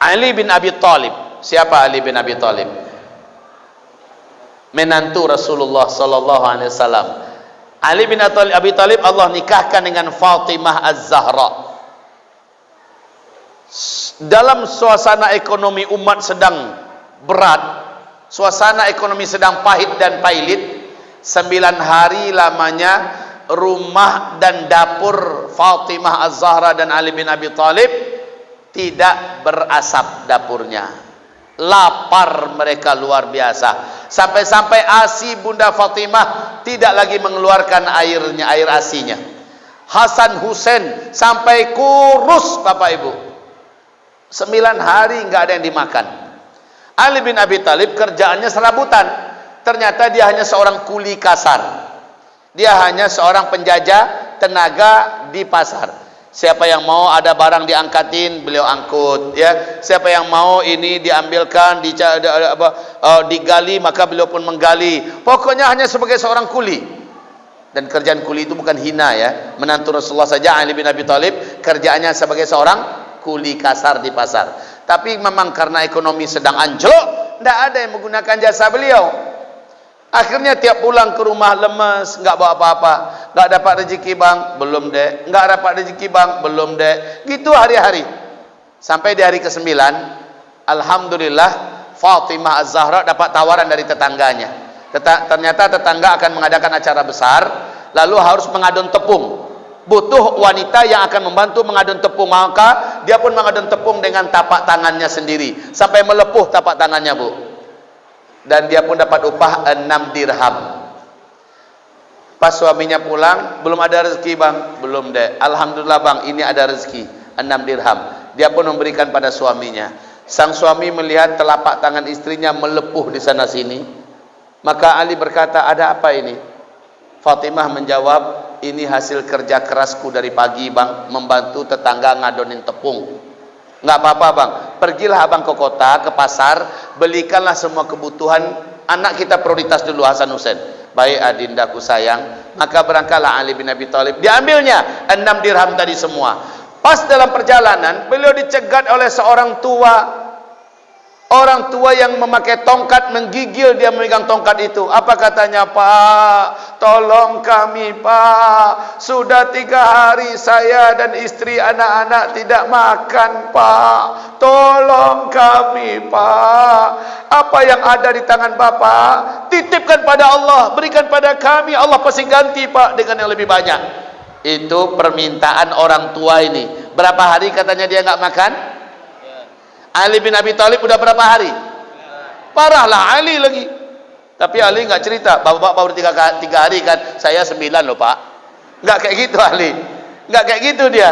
Ali bin Abi Thalib. Siapa Ali bin Abi Thalib? Menantu Rasulullah sallallahu alaihi wasallam. Ali bin Abi Thalib Allah nikahkan dengan Fatimah Az-Zahra. Dalam suasana ekonomi umat sedang berat, suasana ekonomi sedang pahit dan pailit, 9 hari lamanya rumah dan dapur Fatimah Az-Zahra dan Ali bin Abi Thalib tidak berasap dapurnya. Lapar mereka luar biasa. Sampai-sampai ASI Bunda Fatimah tidak lagi mengeluarkan air ASInya. Hasan Hussein sampai kurus Bapak Ibu. 9 hari nggak ada yang dimakan. Ali bin Abi Thalib kerjaannya serabutan. Ternyata dia hanya seorang kuli kasar. Dia hanya seorang penjajah tenaga di pasar. Siapa yang mau ada barang diangkatin, beliau angkut ya. Siapa yang mau ini diambilkan, digali, maka beliau pun menggali. Pokoknya hanya sebagai seorang kuli. Dan kerjaan kuli itu bukan hina ya. Menantu Rasulullah saja Ali bin Abi Thalib kerjaannya sebagai seorang kuli kasar di pasar. Tapi memang karena ekonomi sedang anjlok, tidak ada yang menggunakan jasa beliau. Akhirnya tiap pulang ke rumah lemes, nggak bawa apa-apa. Nggak dapat rezeki bang, belum dek. Nggak dapat rezeki bang, belum dek. Gitu hari-hari. Sampai di hari ke-9, alhamdulillah Fatimah Az-Zahra dapat tawaran dari tetangganya. Ternyata tetangga akan mengadakan acara besar, lalu harus mengadun tepung. Butuh wanita yang akan membantu mengadun tepung. Maka dia pun mengadun tepung dengan tapak tangannya sendiri, sampai melepuh tapak tangannya bu. Dan dia pun dapat upah 6 dirham. Pas suaminya pulang, belum ada rezeki bang, belum deh. Alhamdulillah bang, ini ada rezeki 6 dirham. Dia pun memberikan pada suaminya. Sang suami melihat telapak tangan istrinya melepuh di sana sini. Maka Ali berkata, ada apa ini? Fatimah menjawab, ini hasil kerja kerasku dari pagi bang, membantu tetangga ngadonin tepung. Nggak apa-apa bang, pergilah abang ke kota, ke pasar, belikanlah semua kebutuhan. Anak kita prioritas dulu, Hasan Hussein. Baik adindaku sayang. Maka berangkatlah Ali bin Abi Thalib. Diambilnya 6 dirham tadi semua. Pas dalam perjalanan, beliau dicegat oleh seorang tua. Orang tua yang memakai tongkat, menggigil dia memegang tongkat itu. Apa katanya? Pak, tolong kami pak. Sudah 3 hari saya dan istri anak-anak tidak makan pak. Tolong kami pak. Apa yang ada di tangan bapak, titipkan pada Allah, berikan pada kami. Allah pasti ganti pak dengan yang lebih banyak. Itu permintaan orang tua ini. Berapa hari katanya dia nggak makan? Ali bin Abi Thalib udah berapa hari? Parahlah Ali lagi. Tapi Ali nggak cerita, bapak baru 3 hari kan, saya 9 loh pak. Enggak kayak gitu Ali. Enggak kayak gitu dia.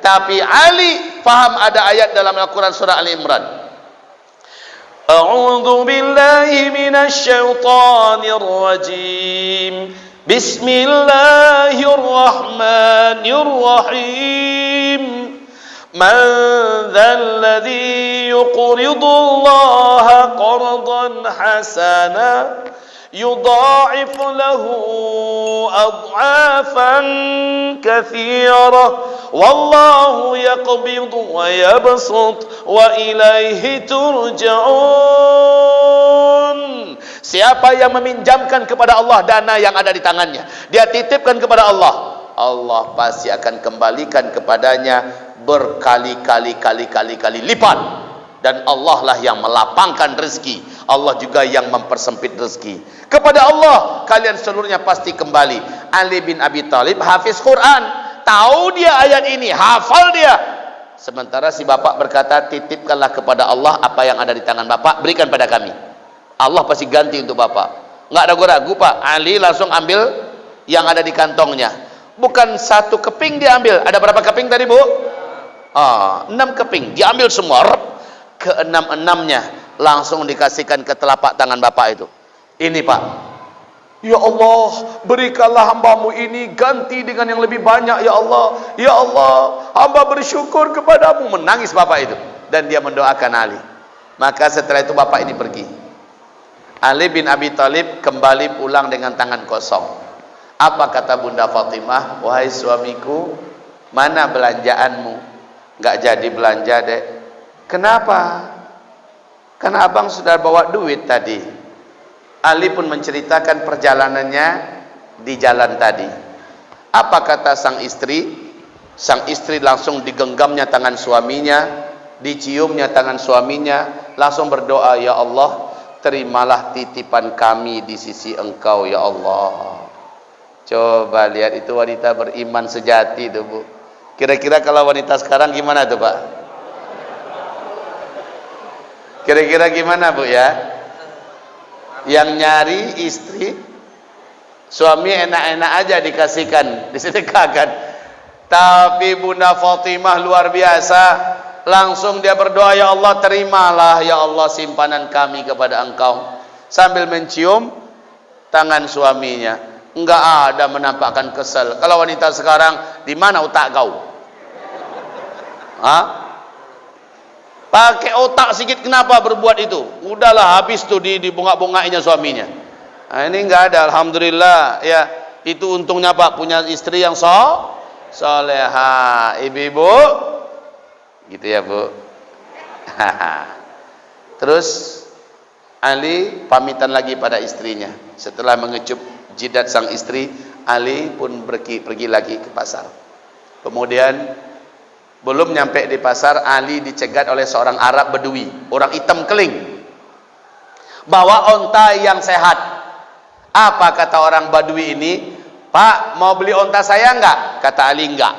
Tapi Ali paham ada ayat dalam Al-Quran surah Ali Imran. A'udzu billahi minasy syaithanir rajim. Bismillahirrahmanirrahim. Man dzal ladzi yuqridu Allaha qardan hasana يضاعف له أضعافا كثيرة والله يقبض ويبسط وإليه ترجعون. Siapa yang meminjamkan kepada Allah dana yang ada di tangannya, dia titipkan kepada Allah, Allah pasti akan kembalikan kepadanya berkali-kali lipat. Dan Allah lah yang melapangkan rezeki, Allah juga yang mempersempit rezeki. Kepada Allah kalian seluruhnya pasti kembali. Ali bin Abi Thalib hafiz Quran, tahu dia ayat ini, hafal dia. Sementara si bapak berkata, titipkanlah kepada Allah apa yang ada di tangan bapak, berikan pada kami, Allah pasti ganti untuk bapak. Nggak ragu-ragu Pak, Ali langsung ambil yang ada di kantongnya. Bukan satu keping diambil. Ada berapa keping tadi Bu? 6 keping diambil semua. Keenam-enamnya langsung dikasihkan ke telapak tangan bapak itu. Ini Pak, ya Allah, berikanlah hambamu ini ganti dengan yang lebih banyak ya Allah. Ya Allah, hamba bersyukur kepadamu. Menangis bapak itu, dan dia mendoakan Ali. Maka setelah itu bapak ini pergi. Ali bin Abi Thalib kembali pulang dengan tangan kosong. Apa kata Bunda Fatimah? Wahai suamiku, mana belanjaanmu? Nggak jadi belanja dek. Kenapa? Karena abang sudah bawa duit tadi. Ali pun menceritakan perjalanannya di jalan tadi. Apa kata sang istri? Sang istri langsung digenggamnya tangan suaminya, diciumnya tangan suaminya, langsung berdoa, ya Allah, terimalah titipan kami di sisi Engkau ya Allah. Coba lihat, itu wanita beriman sejati tuh Bu. Kira-kira kalau wanita sekarang gimana tuh Pak? Kira-kira gimana Bu ya? Yang nyari istri, suami enak-enak aja dikasihkan, disedekahkan. Tapi Bunda Fatimah luar biasa, langsung dia berdoa, ya Allah terimalah ya Allah simpanan kami kepada Engkau, sambil mencium tangan suaminya. Enggak ada menampakkan kesal. Kalau wanita sekarang, di mana otak kau? Hah? Pakai otak sedikit, kenapa berbuat itu? Udahlah, habis tuh di bongak-bongaknya suaminya. Nah, ini enggak ada, alhamdulillah ya. Itu untungnya Pak punya istri yang soleha. Ibu-ibu gitu ya Bu. Terus Ali pamitan lagi pada istrinya. Setelah mengecup jidat sang istri, Ali pun pergi lagi ke pasar. Kemudian belum nyampe di pasar, Ali dicegat oleh seorang Arab Bedui, orang hitam keling, bawa onta yang sehat. Apa kata orang Badui ini? Pak, mau beli onta saya enggak? Kata Ali, enggak.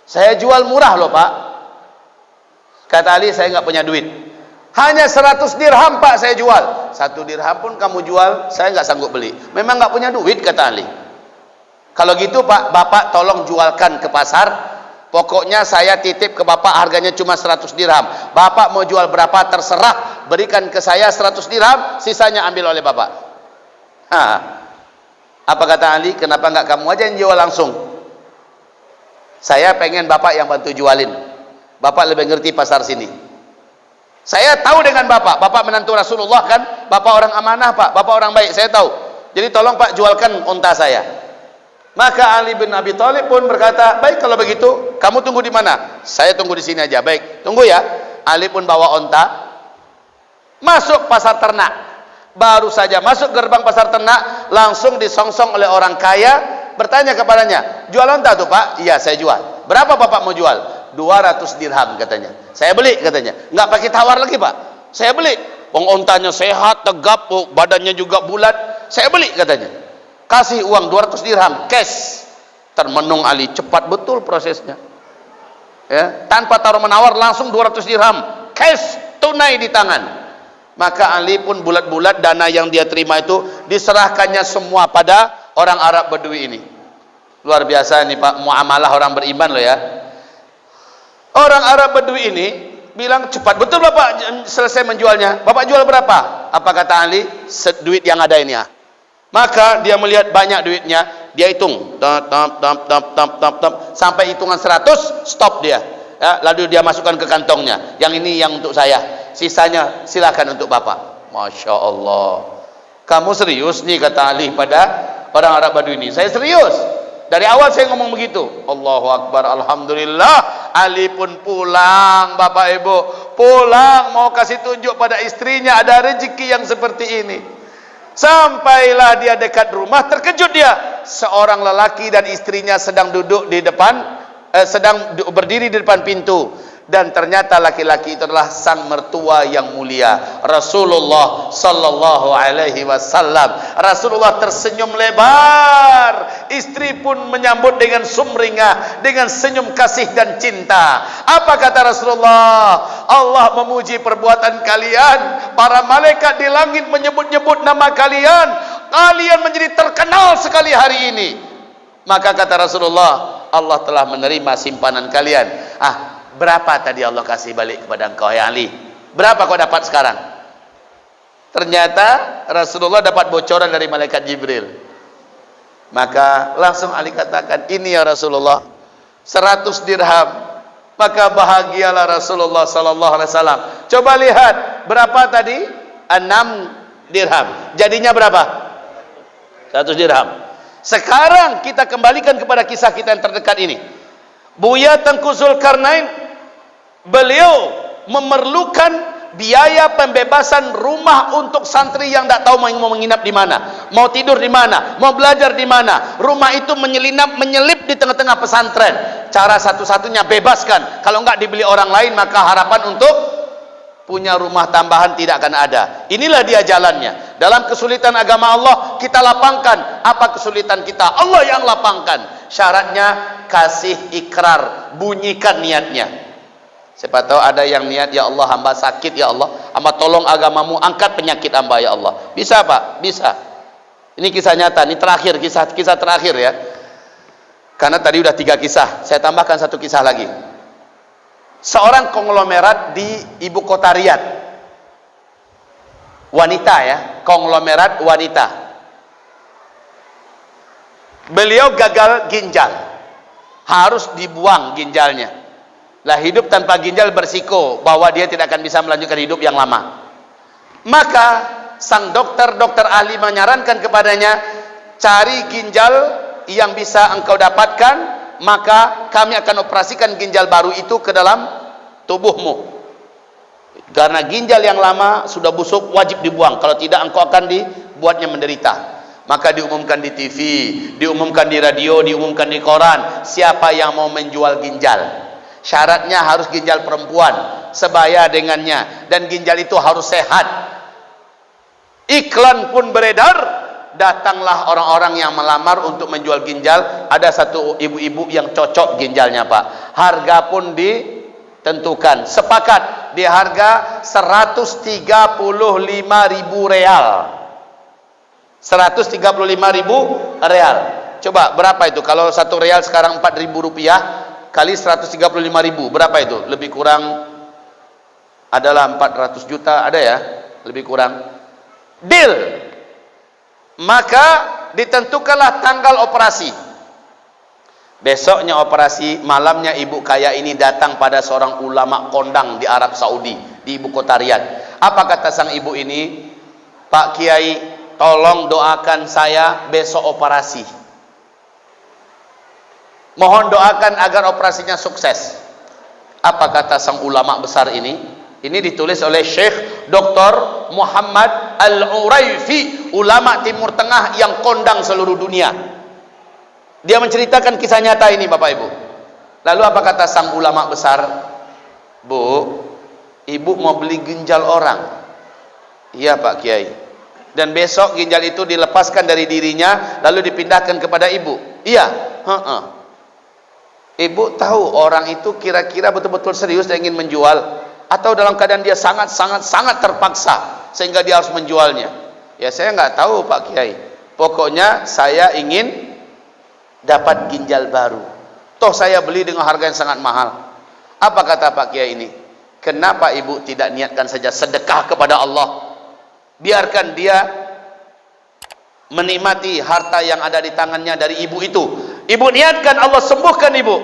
Saya jual murah loh Pak. Kata Ali, saya enggak punya duit. Hanya 100 dirham Pak saya jual. 1 dirham pun kamu jual, saya enggak sanggup beli. Memang enggak punya duit, kata Ali. Kalau gitu Pak, Bapak tolong jualkan ke pasar. Pokoknya saya titip ke Bapak, harganya cuma 100 dirham. Bapak mau jual berapa terserah, berikan ke saya 100 dirham, sisanya ambil oleh Bapak. Apa kata Ali? Kenapa enggak kamu aja yang jual langsung? Saya pengen Bapak yang bantu jualin. Bapak lebih ngerti pasar sini. Saya tahu dengan Bapak menantu Rasulullah kan, Bapak orang amanah Pak, Bapak orang baik, saya tahu. Jadi tolong Pak jualkan unta saya. Maka Ali bin Abi Thalib pun berkata, baik kalau begitu, kamu tunggu di mana? Saya tunggu di sini aja. Baik, tunggu ya. Ali pun bawa onta, masuk pasar ternak. Baru saja masuk gerbang pasar ternak, langsung disongsong oleh orang kaya, bertanya kepadanya, jual onta tuh Pak? Iya saya jual. Berapa Bapak mau jual? 200 dirham katanya. Saya beli katanya. Nggak pakai tawar lagi Pak. Saya beli. Ontanya sehat, tegap, badannya juga bulat. Saya beli katanya. Kasih uang 200 dirham cash. Termenung Ali, cepat betul prosesnya ya, tanpa taruh menawar, langsung 200 dirham cash tunai di tangan. Maka Ali pun bulat-bulat dana yang dia terima itu diserahkannya semua pada orang Arab Badui ini. Luar biasa ini Pak, muamalah orang beriman loh ya. Orang Arab Badui ini bilang, cepat betul Bapak selesai menjualnya. Bapak jual berapa? Apa kata Ali? Duit yang ada ini ya. Maka dia melihat banyak duitnya, dia hitung sampai hitungan 100, stop dia ya, lalu dia masukkan ke kantongnya. Yang ini yang untuk saya, sisanya silakan untuk Bapak. Masya Allah, kamu serius nih, kata Ali pada orang Arab Badui ini. Saya serius, dari awal saya ngomong begitu. Allahu Akbar, Alhamdulillah. Ali pun pulang, Bapak Ibu, pulang mau kasih tunjuk pada istrinya ada rezeki yang seperti ini. Sampailah dia dekat rumah, terkejut dia, seorang lelaki dan istrinya sedang duduk di depan, berdiri di depan pintu, dan ternyata laki-laki itu adalah sang mertua yang mulia, Rasulullah sallallahu alaihi wasallam. Rasulullah tersenyum lebar, istri pun menyambut dengan sumringah, dengan senyum kasih dan cinta. Apa kata Rasulullah? Allah memuji perbuatan kalian, para malaikat di langit menyebut-nyebut nama kalian, kalian menjadi terkenal sekali hari ini. Maka kata Rasulullah, Allah telah menerima simpanan kalian. Berapa tadi Allah kasih balik kepada engkau ya Ali? Berapa kau dapat sekarang? Ternyata Rasulullah dapat bocoran dari malaikat Jibril. Maka langsung Ali katakan, ini ya Rasulullah, 100 dirham. Maka bahagialah Rasulullah sallallahu alaihi wasallam. Coba lihat, berapa tadi? 6 dirham. Jadinya berapa? 100 dirham. Sekarang kita kembalikan kepada kisah kita yang terdekat ini. Buya Tengku Zulkarnain, beliau memerlukan biaya pembebasan rumah untuk santri yang tidak tahu mau menginap di mana, mau tidur di mana, mau belajar di mana. Rumah itu menyelip di tengah-tengah pesantren. Cara satu-satunya bebaskan. Kalau enggak dibeli orang lain, maka harapan untuk punya rumah tambahan tidak akan ada. Inilah dia jalannya. Dalam kesulitan agama Allah, kita lapangkan. Apa kesulitan kita? Allah yang lapangkan. Syaratnya kasih ikrar, bunyikan niatnya. Siapa tahu ada yang niat, ya Allah hamba sakit, ya Allah hamba tolong agamamu, angkat penyakit hamba ya Allah. Bisa Pak? Bisa. Ini kisah nyata, ini terakhir, kisah terakhir ya. Karena tadi udah 3 kisah, saya tambahkan 1 kisah lagi. Seorang konglomerat di ibu kota Riyadh, wanita ya, konglomerat wanita. Beliau gagal ginjal, harus dibuang ginjalnya. Lah hidup tanpa ginjal bersiko bahwa dia tidak akan bisa melanjutkan hidup yang lama. Maka sang dokter ahli menyarankan kepadanya, cari ginjal yang bisa engkau dapatkan, maka kami akan operasikan ginjal baru itu ke dalam tubuhmu. Karena ginjal yang lama sudah busuk, wajib dibuang, kalau tidak engkau akan dibuatnya menderita. Maka diumumkan di TV, diumumkan di radio, diumumkan di koran, siapa yang mau menjual ginjal. Syaratnya harus ginjal perempuan, sebaya dengannya, dan ginjal itu harus sehat. Iklan pun beredar, datanglah orang-orang yang melamar untuk menjual ginjal. Ada satu ibu-ibu yang cocok ginjalnya Pak, harga pun ditentukan, sepakat di harga 135.000 real. 135.000 real. Coba berapa itu? Kalau 1 real sekarang 4.000 rupiah kali 135.000, berapa itu? Lebih kurang adalah 400 juta, ada ya? Lebih kurang. Deal. Maka ditentukanlah tanggal operasi. Besoknya operasi, malamnya ibu kaya ini datang pada seorang ulama kondang di Arab Saudi, di ibu kota Riyadh. Apa kata sang ibu ini? Pak Kiai, tolong doakan saya besok operasi. Mohon doakan agar operasinya sukses. Apa kata sang ulama besar ini? Ini ditulis oleh Syekh Dr. Muhammad Al-Uraifi, ulama Timur Tengah yang kondang seluruh dunia. Dia menceritakan kisah nyata ini Bapak Ibu. Lalu apa kata sang ulama besar? Bu, ibu mau beli ginjal orang. Iya Pak Kiai. Dan besok ginjal itu dilepaskan dari dirinya lalu dipindahkan kepada ibu. Iya. Ibu tahu orang itu kira-kira betul-betul serius dia ingin menjual, atau dalam keadaan dia sangat terpaksa sehingga dia harus menjualnya. Ya saya nggak tahu Pak Kiai. Pokoknya saya ingin dapat ginjal baru. Toh saya beli dengan harga yang sangat mahal. Apa kata Pak Kiai ini? Kenapa ibu tidak niatkan saja sedekah kepada Allah? Biarkan dia menikmati harta yang ada di tangannya dari ibu itu. Ibu niatkan, Allah sembuhkan ibu.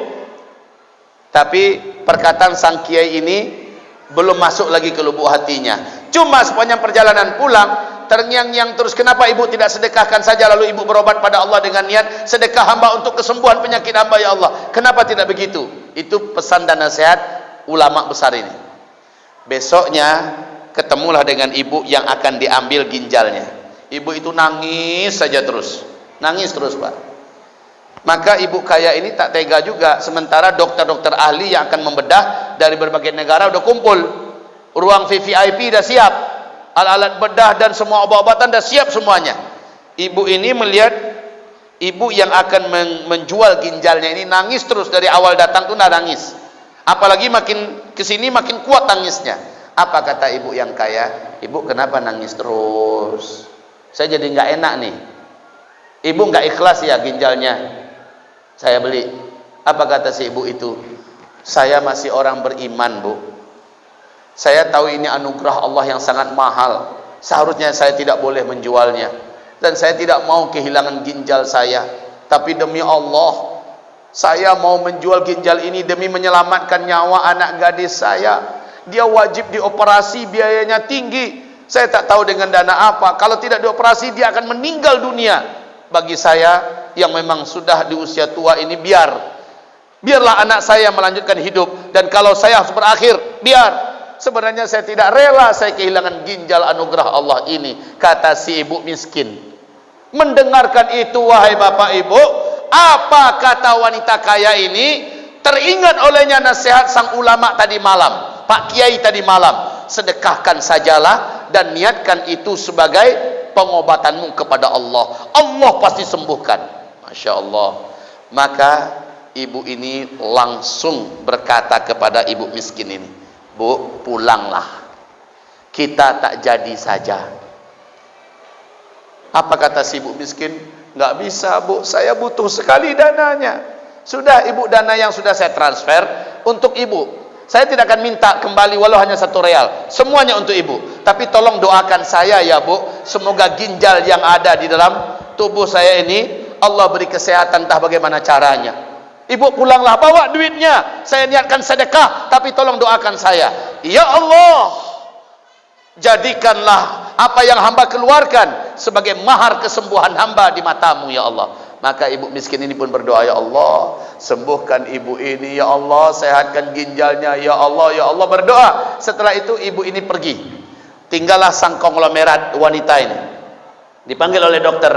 Tapi perkataan sang kiai ini belum masuk lagi ke lubuk hatinya. Cuma sepanjang perjalanan pulang terngiang-ngiang terus, kenapa ibu tidak sedekahkan saja lalu ibu berobat pada Allah dengan niat sedekah hamba untuk kesembuhan penyakit hamba ya Allah. Kenapa tidak begitu? Itu pesan dan nasihat ulama besar ini. Besoknya ketemulah dengan ibu yang akan diambil ginjalnya. Ibu itu nangis saja terus. Nangis terus, Pak. Maka ibu kaya ini tak tega juga, sementara dokter-dokter ahli yang akan membedah dari berbagai negara udah kumpul. Ruang VVIP dah siap. Alat-alat bedah dan semua obat-obatan dah siap semuanya. Ibu ini melihat ibu yang akan menjual ginjalnya ini nangis terus, dari awal datang tuh nangis. Apalagi makin kesini makin kuat tangisnya. Apa kata ibu yang kaya? Ibu kenapa nangis terus? Saya jadi nggak enak nih. Ibu nggak ikhlas ya ginjalnya saya beli. Apa kata si ibu itu? Saya masih orang beriman, Bu. Saya tahu ini anugerah Allah yang sangat mahal. Seharusnya saya tidak boleh menjualnya. Dan saya tidak mau kehilangan ginjal saya. Tapi demi Allah, saya mau menjual ginjal ini demi menyelamatkan nyawa anak gadis saya. Dia wajib dioperasi, biayanya tinggi. Saya tak tahu dengan dana apa. Kalau tidak dioperasi, dia akan meninggal dunia. Bagi saya yang memang sudah di usia tua ini, biarlah anak saya melanjutkan hidup. Dan kalau saya harus berakhir, biar. Sebenarnya saya tidak rela saya kehilangan ginjal anugerah Allah ini, kata si ibu miskin. Mendengarkan itu, wahai bapak ibu, apa kata wanita kaya ini? Teringat olehnya nasihat sang ulama tadi malam, Pak Kiai tadi malam. Sedekahkan sajalah dan niatkan itu sebagai pengobatanmu kepada Allah. Allah pasti sembuhkan. Masya Allah. Maka ibu ini langsung berkata kepada ibu miskin ini, Bu, pulanglah. Kita tak jadi saja. Apa kata si ibu miskin? Nggak bisa, Bu, saya butuh sekali dananya. Sudah ibu, dana yang sudah saya transfer untuk ibu. Saya tidak akan minta kembali walau hanya 1 real. Semuanya untuk ibu. Tapi tolong doakan saya ya, Bu. Semoga ginjal yang ada di dalam tubuh saya ini Allah beri kesehatan, entah bagaimana caranya. Ibu pulanglah, bawa duitnya. Saya niatkan sedekah, tapi tolong doakan saya. Ya Allah, jadikanlah apa yang hamba keluarkan sebagai mahar kesembuhan hamba di matamu ya Allah. Maka ibu miskin ini pun berdoa, ya Allah, sembuhkan ibu ini, ya Allah, sehatkan ginjalnya, ya Allah, ya Allah, berdoa. Setelah itu ibu ini pergi. Tinggallah sang konglomerat wanita ini. Dipanggil oleh dokter.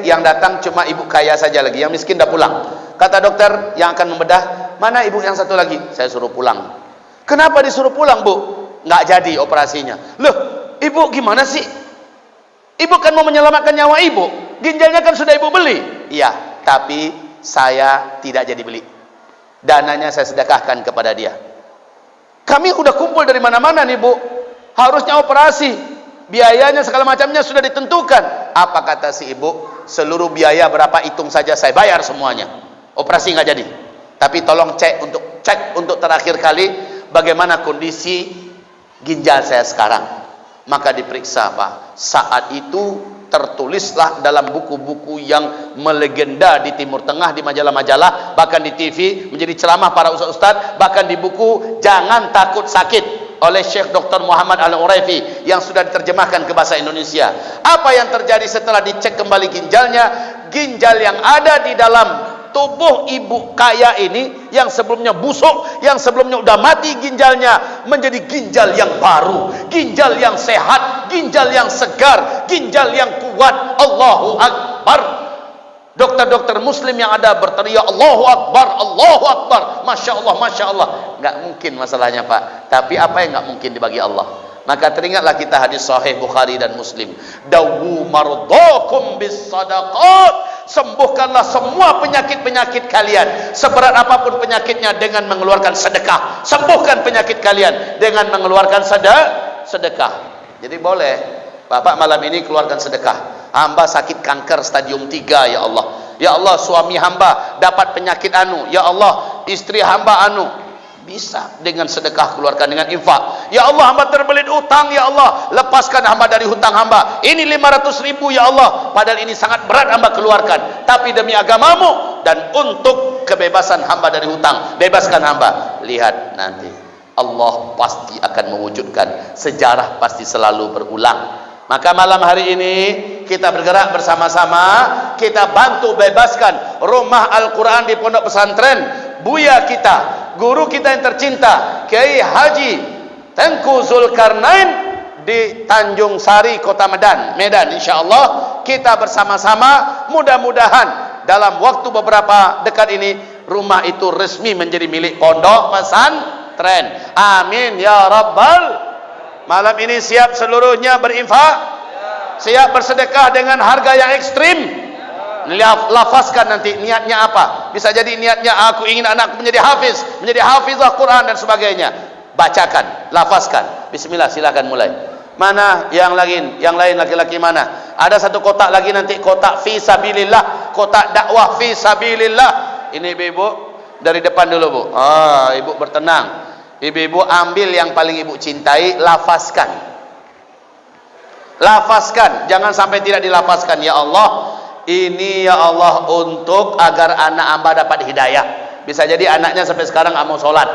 Yang datang cuma ibu kaya saja lagi, yang miskin dah pulang. Kata dokter yang akan membedah, mana ibu yang satu lagi? Saya suruh pulang. Kenapa disuruh pulang, Bu? Nggak jadi operasinya. Loh, ibu gimana sih? Ibu kan mau menyelamatkan nyawa ibu. Ginjalnya kan sudah ibu beli. Iya, tapi saya tidak jadi beli. Dananya saya sedekahkan kepada dia. Kami udah kumpul dari mana-mana nih, Bu. Harusnya operasi. Biayanya segala macamnya sudah ditentukan. Apa kata si ibu? Seluruh biaya berapa hitung saja saya bayar semuanya. Operasi nggak jadi. Tapi tolong cek untuk terakhir kali bagaimana kondisi ginjal saya sekarang. Maka diperiksa, Pak. Saat itu tertulislah dalam buku-buku yang melegenda di Timur Tengah, di majalah-majalah, bahkan di TV, menjadi ceramah para ustaz-ustaz, bahkan di buku Jangan Takut Sakit oleh Syekh Dr. Muhammad Al-Uraifi yang sudah diterjemahkan ke bahasa Indonesia. Apa yang terjadi setelah dicek kembali ginjalnya? Ginjal yang ada di dalam tubuh ibu kaya ini yang sebelumnya busuk, yang sebelumnya udah mati ginjalnya, menjadi ginjal yang baru, ginjal yang sehat, ginjal yang segar, ginjal yang kuat. Allahu Akbar. Dokter-dokter muslim yang ada berteriak Allahu Akbar, Allahu Akbar. Masya Allah, Masya Allah. Nggak mungkin masalahnya, Pak. Tapi apa yang nggak mungkin dibagi Allah? Maka teringatlah kita hadis sahih Bukhari dan Muslim. Dawu mardakum bis sadaqat. Sembuhkanlah semua penyakit-penyakit kalian, seberat apapun penyakitnya, dengan mengeluarkan sedekah. Sembuhkan penyakit kalian dengan mengeluarkan sedekah. Jadi boleh, Bapak malam ini keluarkan sedekah. Hamba sakit kanker stadium 3 ya Allah. Ya Allah, suami hamba dapat penyakit anu. Ya Allah, istri hamba anu. Bisa dengan sedekah, keluarkan dengan infak. Ya Allah, hamba terbelit utang. Ya Allah, lepaskan hamba dari hutang hamba. Ini 500.000 ya Allah, padahal ini sangat berat hamba keluarkan, tapi demi agamamu dan untuk kebebasan hamba dari hutang, bebaskan hamba. Lihat nanti Allah pasti akan mewujudkan. Sejarah pasti selalu berulang. Maka malam hari ini kita bergerak bersama-sama, kita bantu bebaskan rumah Al-Quran di pondok pesantren Buya kita, guru kita yang tercinta, Kiai Haji Tengku Zulkarnain di Tanjung Sari, Kota Medan, insyaallah kita bersama-sama, mudah-mudahan dalam waktu beberapa dekat ini rumah itu resmi menjadi milik pondok pesantren. Amin ya rabbal. Malam ini siap seluruhnya berinfak, siap bersedekah dengan harga yang ekstrim. Lafazkan nanti niatnya apa. Bisa jadi niatnya aku ingin anakku menjadi hafiz, menjadi hafizah Quran dan sebagainya. Bacakan, lafazkan. Bismillah, silakan mulai. Mana yang lain? Yang lain laki-laki mana? Ada satu kotak lagi nanti, kotak fi sabilillah, kotak dakwah fi sabilillah. Ini ibu-ibu dari depan dulu, Bu. Ibu bertenang. Ibu-ibu ambil yang paling ibu cintai, lafazkan. Lafazkan, jangan sampai tidak dilafazkan. Ya Allah, ini ya Allah untuk agar anak hamba dapat hidayah. Bisa jadi anaknya sampai sekarang nggak mau sholat,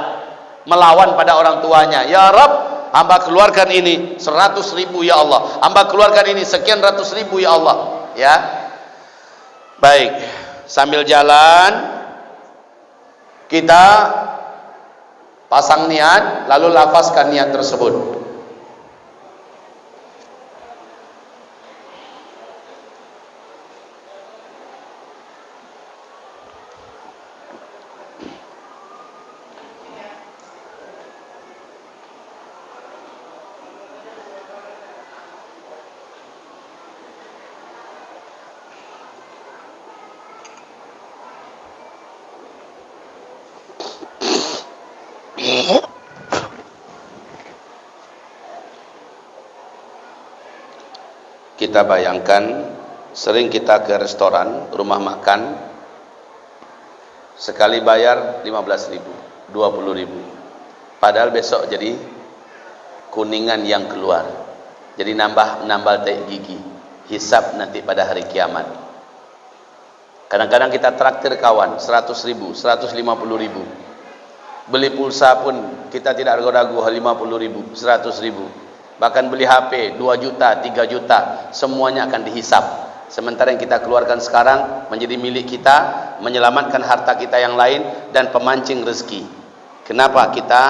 melawan pada orang tuanya. Ya Rabb, hamba keluarkan ini 100.000 ya Allah, hamba keluarkan ini sekian ratus ribu ya Allah. Ya, baik, sambil jalan kita pasang niat, lalu lafazkan niat tersebut. Kita bayangkan sering kita ke restoran, rumah makan, sekali bayar 15.000, 20.000, padahal besok jadi kuningan yang keluar, jadi nambah teh gigi, hisab nanti pada hari kiamat. Kadang-kadang kita traktir kawan 100.000, 150.000, beli pulsa pun kita tidak ragu-ragu 50.000, 100.000. Bahkan beli HP 2 juta, 3 juta, semuanya akan dihisap. Sementara yang kita keluarkan sekarang menjadi milik kita, menyelamatkan harta kita yang lain dan pemancing rezeki. Kenapa kita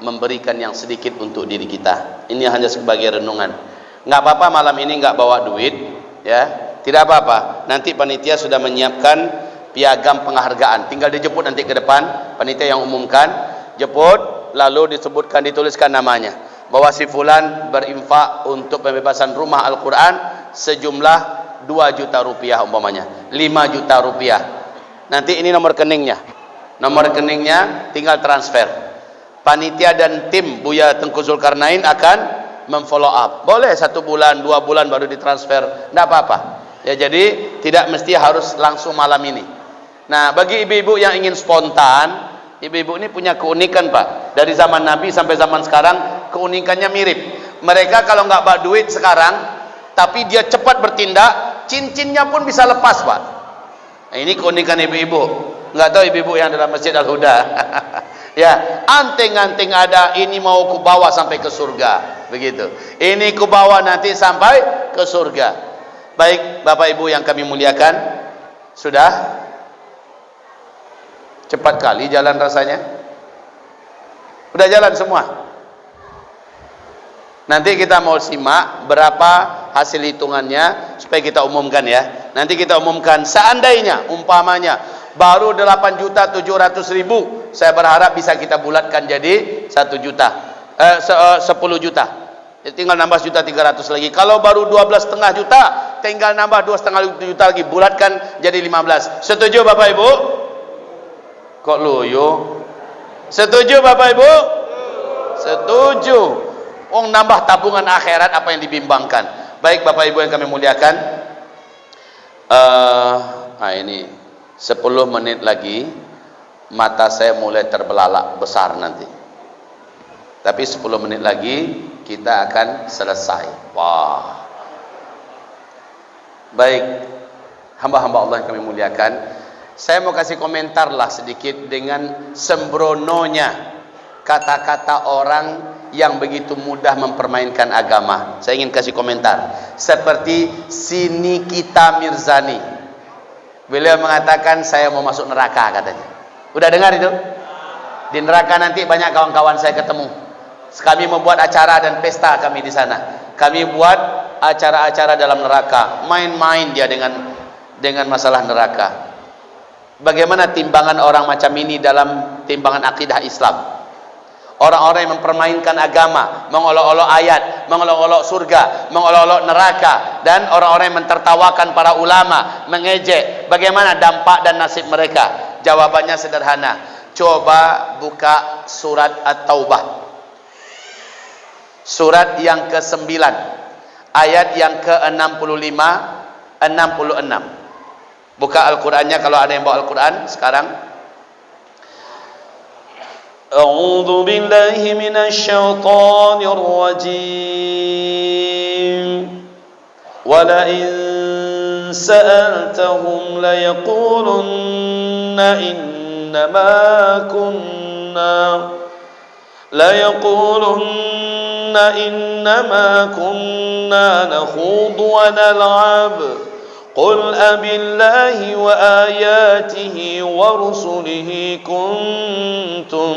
memberikan yang sedikit untuk diri kita? Ini hanya sebagai renungan. Nggak apa-apa malam ini nggak bawa duit, ya, tidak apa-apa. Nanti panitia sudah menyiapkan piagam penghargaan. Tinggal dijemput nanti ke depan, panitia yang umumkan, jemput, lalu disebutkan, dituliskan namanya, bahwa si fulan berinfak untuk pembebasan rumah Al-Quran sejumlah 2 juta rupiah umpamanya, 5 juta rupiah. Nanti ini nomor rekeningnya, tinggal transfer. Panitia dan tim Buya Tengku Zulkarnain akan memfollow up. Boleh 1 bulan, 2 bulan baru ditransfer, tidak apa-apa. Ya, jadi tidak mesti harus langsung malam ini. Nah, bagi ibu-ibu yang ingin spontan, ibu-ibu ini punya keunikan, Pak. Dari zaman Nabi sampai zaman sekarang keunikannya mirip. Mereka kalau nggak bawa duit sekarang, tapi dia cepat bertindak, cincinnya pun bisa lepas, Pak. Nah, ini keunikan ibu-ibu. Nggak tahu ibu-ibu yang dalam Masjid Al-Huda. Ya, anting-anting ada, ini mau ku bawa sampai ke surga, begitu. Ini ku bawa nanti sampai ke surga. Baik, Bapak Ibu yang kami muliakan, sudah cepat kali jalan rasanya. Udah jalan semua. Nanti kita mau simak berapa hasil hitungannya supaya kita umumkan ya. Nanti kita umumkan, seandainya umpamanya baru 8.700.000, saya berharap bisa kita bulatkan jadi 1 juta, 10 juta. Tinggal nambah 1.300.000 lagi. Kalau baru 12,5 juta, tinggal nambah 2,5 juta lagi, bulatkan jadi 15. Setuju Bapak Ibu? Kok loyo? Setuju Bapak Ibu? Setuju. Nambah tabungan akhirat, apa yang dibimbangkan. Baik Bapak Ibu yang kami muliakan, ini 10 menit lagi mata saya mulai terbelalak besar nanti. Tapi 10 menit lagi kita akan selesai. Wah. Baik, hamba-hamba Allah yang kami muliakan, saya mau kasih komentar lah sedikit dengan sembrononya kata-kata orang yang begitu mudah mempermainkan agama. Saya ingin kasih komentar seperti si Nikita Mirzani. Beliau mengatakan saya mau masuk neraka katanya. Udah dengar itu? Di neraka nanti banyak kawan-kawan saya ketemu. Kami membuat acara dan pesta kami di sana. Kami buat acara-acara dalam neraka. Main-main dia dengan masalah neraka. Bagaimana timbangan orang macam ini dalam timbangan akidah Islam? Orang-orang yang mempermainkan agama, mengolok-olok ayat, mengolok-olok surga, mengolok-olok neraka, dan orang-orang yang mentertawakan para ulama, mengejek. Bagaimana dampak dan nasib mereka? Jawabannya sederhana. Coba buka surat At-Taubah, surat yang ke-9, ayat yang ke-65, 66. Buka Al-Qur'annya kalau ada yang bawa Al-Qur'an sekarang. A'udzu billahi minasyaitonir rajim. Wa la in sa'altahum la yaqulunna innama kunna nakhudu wa nal'ab. قل أبالله وآياته ورسله كنتم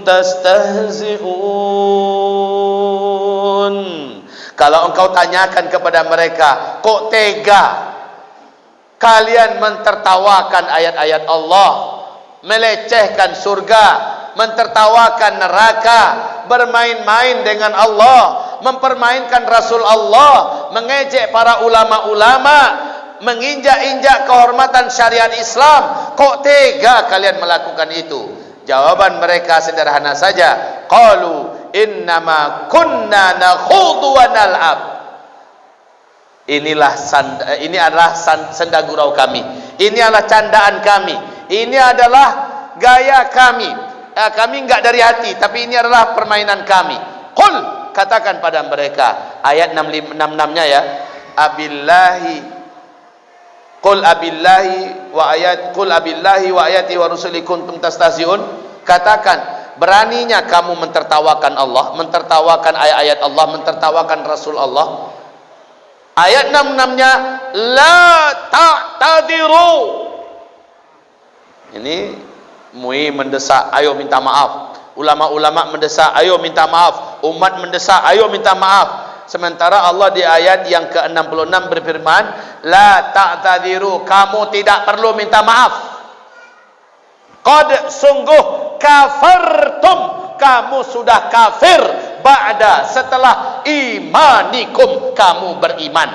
تستهزئون. Kalau engkau tanyakan kepada mereka, kok tega kalian mentertawakan ayat-ayat Allah, melecehkan surga, mentertawakan neraka, bermain-main dengan Allah, mempermainkan Rasul Allah, mengejek para ulama-ulama, menginjak-injak kehormatan syariat Islam. Kok tega kalian melakukan itu? Jawaban mereka sederhana saja. Qalu innama kunna nakhudu wa nal'ab. Ini adalah senda gurau kami. Ini adalah candaan kami. Ini adalah gaya kami. Kami enggak dari hati, tapi ini adalah permainan kami. Qul, katakan pada mereka, ayat 66-nya ya, qul abillahi wa ayati wa rusuli kuntum tastahzi'un. Katakan, beraninya kamu mentertawakan Allah, mentertawakan ayat-ayat Allah, mentertawakan Rasul Allah. Ayat 66-nya, la ta'tadiru. Ini MUI mendesak, ayo minta maaf. Ulama-ulama mendesak, ayo minta maaf. Umat mendesak, ayo minta maaf. Sementara Allah di ayat yang ke-66 berfirman, la ta'tadiru, kamu tidak perlu minta maaf. Qad, sungguh, kafartum, kamu sudah kafir, ba'da, setelah imanikum, kamu beriman.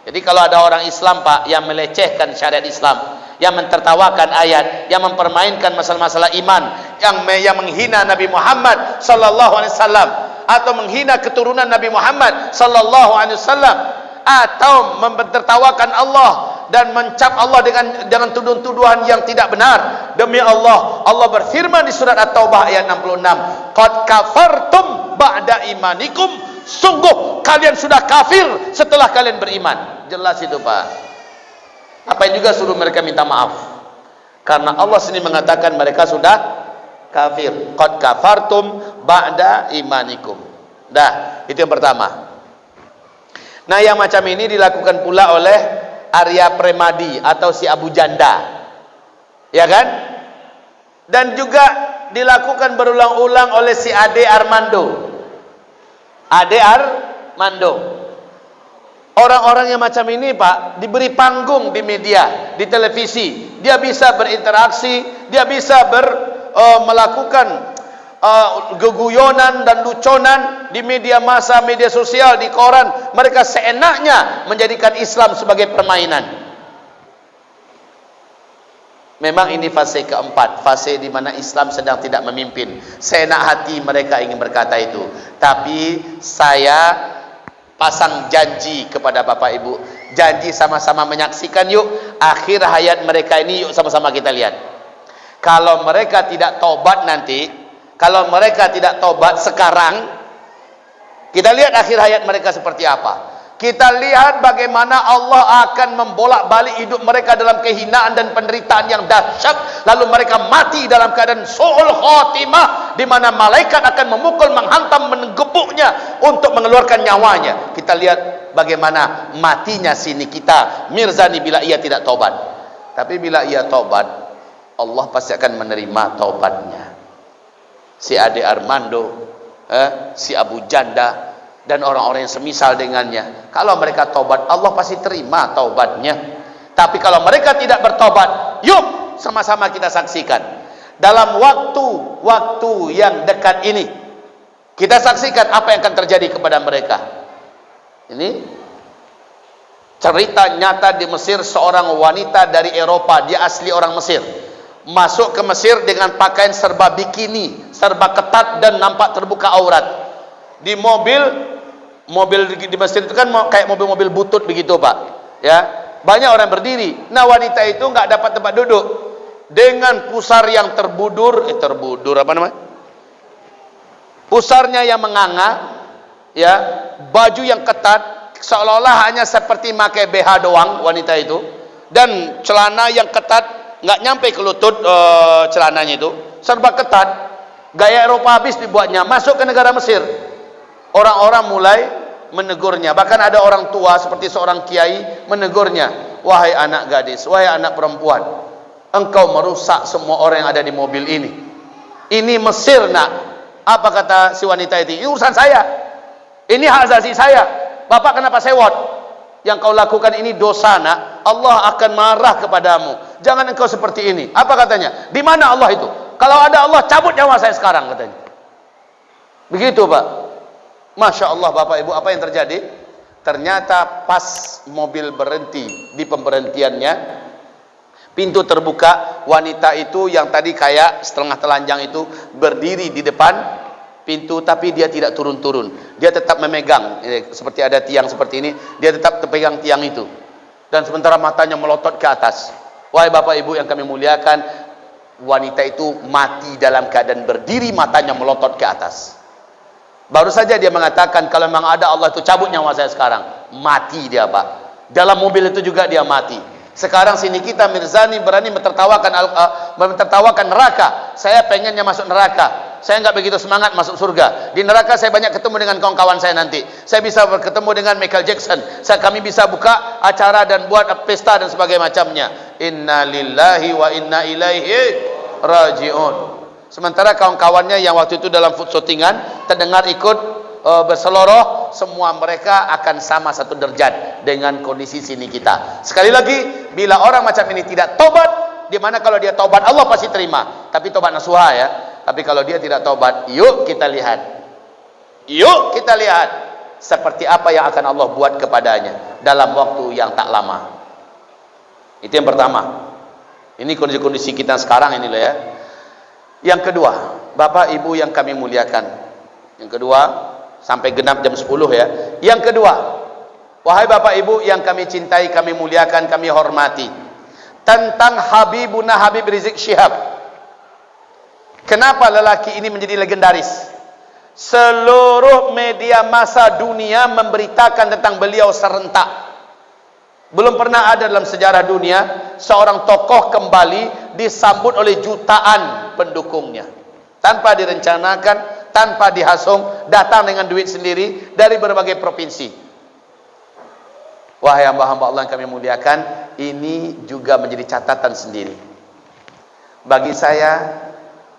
Jadi kalau ada orang Islam Pak yang melecehkan syariat Islam, yang mentertawakan ayat, yang mempermainkan masalah-masalah iman, yang menghina Nabi Muhammad sallallahu alaihi wasallam, atau menghina keturunan Nabi Muhammad sallallahu alaihi wasallam, atau mentertawakan Allah dan mencap Allah dengan tuduhan-tuduhan yang tidak benar. Demi Allah, Allah berfirman di surat At-Taubah ayat 66, qad kafartum ba'da imanikum, sungguh kalian sudah kafir setelah kalian beriman. Jelas itu Pak. Apa yang juga suruh mereka minta maaf, karena Allah sendiri mengatakan mereka sudah kafir. Qad kafartum ba'da imanikum. Dah, itu yang pertama. Nah, yang macam ini dilakukan pula oleh Arya Premadi atau si Abu Janda, ya kan? Dan juga dilakukan berulang-ulang oleh si Ade Armando. Orang-orang yang macam ini Pak diberi panggung di media, di televisi. Dia bisa berinteraksi, dia bisa melakukan geguyonan dan luconan di media massa, media sosial, di koran. Mereka seenaknya menjadikan Islam sebagai permainan. Memang ini fase keempat, fase di mana Islam sedang tidak memimpin. Seenak hati mereka ingin berkata itu. Tapi saya pasang janji kepada Bapak Ibu, Janji sama-sama menyaksikan yuk akhir hayat mereka ini, yuk sama-sama kita lihat. Kalau mereka tidak tobat nanti, kalau mereka tidak tobat sekarang, kita lihat akhir hayat mereka seperti apa. Kita lihat bagaimana Allah akan membolak-balik hidup mereka dalam kehinaan dan penderitaan yang dahsyat, lalu mereka mati dalam keadaan su'ul khatimah, di mana malaikat akan memukul, menghantam, menggebuknya untuk mengeluarkan nyawanya. Kita lihat bagaimana matinya sini kita Mirzani bila ia tidak tobat. Tapi bila ia tobat, Allah pasti akan menerima tobatnya. Si Ade Armando, si Abu Janda, dan orang-orang yang semisal dengannya, kalau mereka tobat, Allah pasti terima taubatnya. Tapi kalau mereka tidak bertobat, yuk sama-sama kita saksikan dalam waktu yang dekat ini, kita saksikan apa yang akan terjadi kepada mereka. Ini cerita nyata di Mesir. Seorang wanita dari Eropa, dia asli orang Mesir, masuk ke Mesir dengan pakaian serba bikini, serba ketat dan nampak terbuka aurat. Di mobil di Mesir itu kan kayak mobil-mobil butut begitu, Pak. Ya, banyak orang berdiri. Nah, wanita itu nggak dapat tempat duduk. Dengan pusar yang terbudur apa namanya? Pusarnya yang menganga, ya, baju yang ketat, seolah-olah hanya seperti pakai BH doang wanita itu, dan celana yang ketat nggak nyampe ke lutut, celananya itu serba ketat. Gaya Eropa habis dibuatnya. Masuk ke negara Mesir, orang-orang mulai menegurnya. Bahkan ada orang tua seperti seorang kiai menegurnya, wahai anak gadis, wahai anak perempuan, engkau merusak semua orang yang ada di mobil ini. Ini Mesir, nak. Apa kata si wanita itu? Ini urusan saya, ini hak asasi saya. Bapak kenapa sewot? Yang kau lakukan ini dosa, nak. Allah akan marah kepadamu. Jangan engkau seperti ini. Apa katanya? Di mana Allah itu? Kalau ada Allah, cabut nyawa saya sekarang, katanya. Begitu, Pak. Masya Allah, Bapak Ibu, apa yang terjadi? Ternyata pas mobil berhenti di pemberhentiannya, pintu terbuka, wanita itu yang tadi kayak setengah telanjang itu berdiri di depan pintu, tapi dia tidak turun-turun. Dia tetap memegang, seperti ada tiang seperti ini, dia tetap terpegang tiang itu. Dan sementara matanya melotot ke atas. Wahai Bapak Ibu yang kami muliakan, wanita itu mati dalam keadaan berdiri, matanya melotot ke atas. Baru saja dia mengatakan, kalau memang ada Allah itu cabut nyawa saya sekarang. Mati dia, Pak. Dalam mobil itu juga dia mati. Sekarang sini kita Mirzani berani mentertawakan neraka. Saya pengennya masuk neraka. Saya nggak begitu semangat masuk surga. Di neraka saya banyak ketemu dengan kawan-kawan saya nanti. Saya bisa bertemu dengan Michael Jackson. Kami bisa buka acara dan buat pesta dan sebagainya macamnya. Inna lillahi wa inna ilaihi raji'un. Sementara kawan-kawannya yang waktu itu dalam food shootingan terdengar ikut berseloroh, semua mereka akan sama satu derajat dengan kondisi sini kita. Sekali lagi, bila orang macam ini tidak tobat, di mana kalau dia tobat Allah pasti terima, tapi tobat nasuha, ya. Tapi kalau dia tidak tobat, yuk kita lihat seperti apa yang akan Allah buat kepadanya dalam waktu yang tak lama. Itu yang pertama. Ini kondisi-kondisi kita sekarang ini loh, ya. Yang kedua, Bapak Ibu yang kami muliakan, yang kedua, sampai genap jam 10, ya. Yang kedua, wahai Bapak Ibu yang kami cintai, kami muliakan, kami hormati, tentang Habibuna Habib Rizik Syihab. Kenapa lelaki ini menjadi legendaris? Seluruh media massa dunia memberitakan tentang beliau serentak. Belum pernah ada dalam sejarah dunia seorang tokoh kembali disambut oleh jutaan pendukungnya, tanpa direncanakan, tanpa dihasung, datang dengan duit sendiri dari berbagai provinsi. Wahai hamba-hamba Allah yang kami muliakan, ini juga menjadi catatan sendiri bagi saya,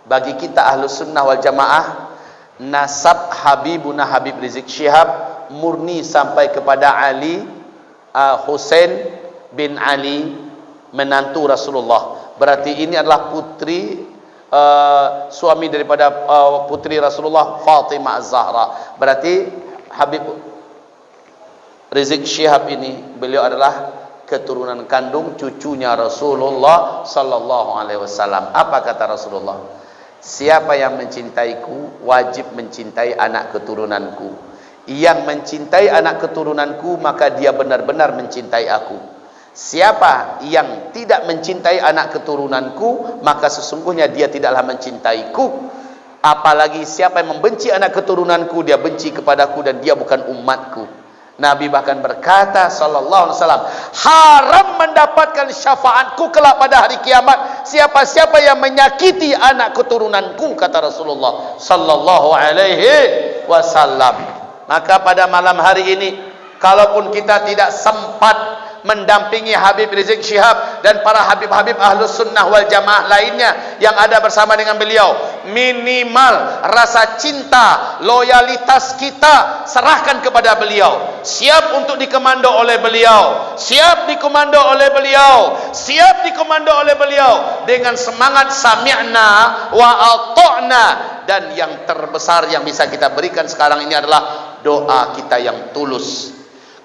bagi kita Ahlus Sunnah wal Jamaah. Nasab Habibuna Habib Rizik Syihab murni sampai kepada Ali Husain bin Ali, menantu Rasulullah. Berarti ini adalah putri suami daripada putri Rasulullah, Fatimah Az-Zahra. Berarti Habib Rizik Syihab ini, beliau adalah keturunan kandung cucunya Rasulullah sallallahu alaihi wasallam. Apa kata Rasulullah? Siapa yang mencintaiku wajib mencintai anak keturunanku. Yang mencintai anak keturunanku, maka dia benar-benar mencintai aku. Siapa yang tidak mencintai anak keturunanku, maka sesungguhnya dia tidaklah mencintaiku. Apalagi siapa yang membenci anak keturunanku, dia benci kepadaku dan dia bukan umatku. Nabi bahkan berkata sallallahu alaihi wasallam, haram mendapatkan syafaatku kelak pada hari kiamat siapa-siapa yang menyakiti anak keturunanku, kata Rasulullah sallallahu alaihi wasallam. Maka pada malam hari ini, kalaupun kita tidak sempat mendampingi Habib Rizik Syihab dan para Habib-Habib Ahlus Sunnah wal Jamaah lainnya yang ada bersama dengan beliau, minimal rasa cinta, loyalitas kita serahkan kepada beliau. Siap untuk dikomando oleh beliau, siap dikomando oleh beliau, siap dikomando oleh beliau dengan semangat sami'na wa ata'na. Dan yang terbesar yang bisa kita berikan sekarang ini adalah doa kita yang tulus.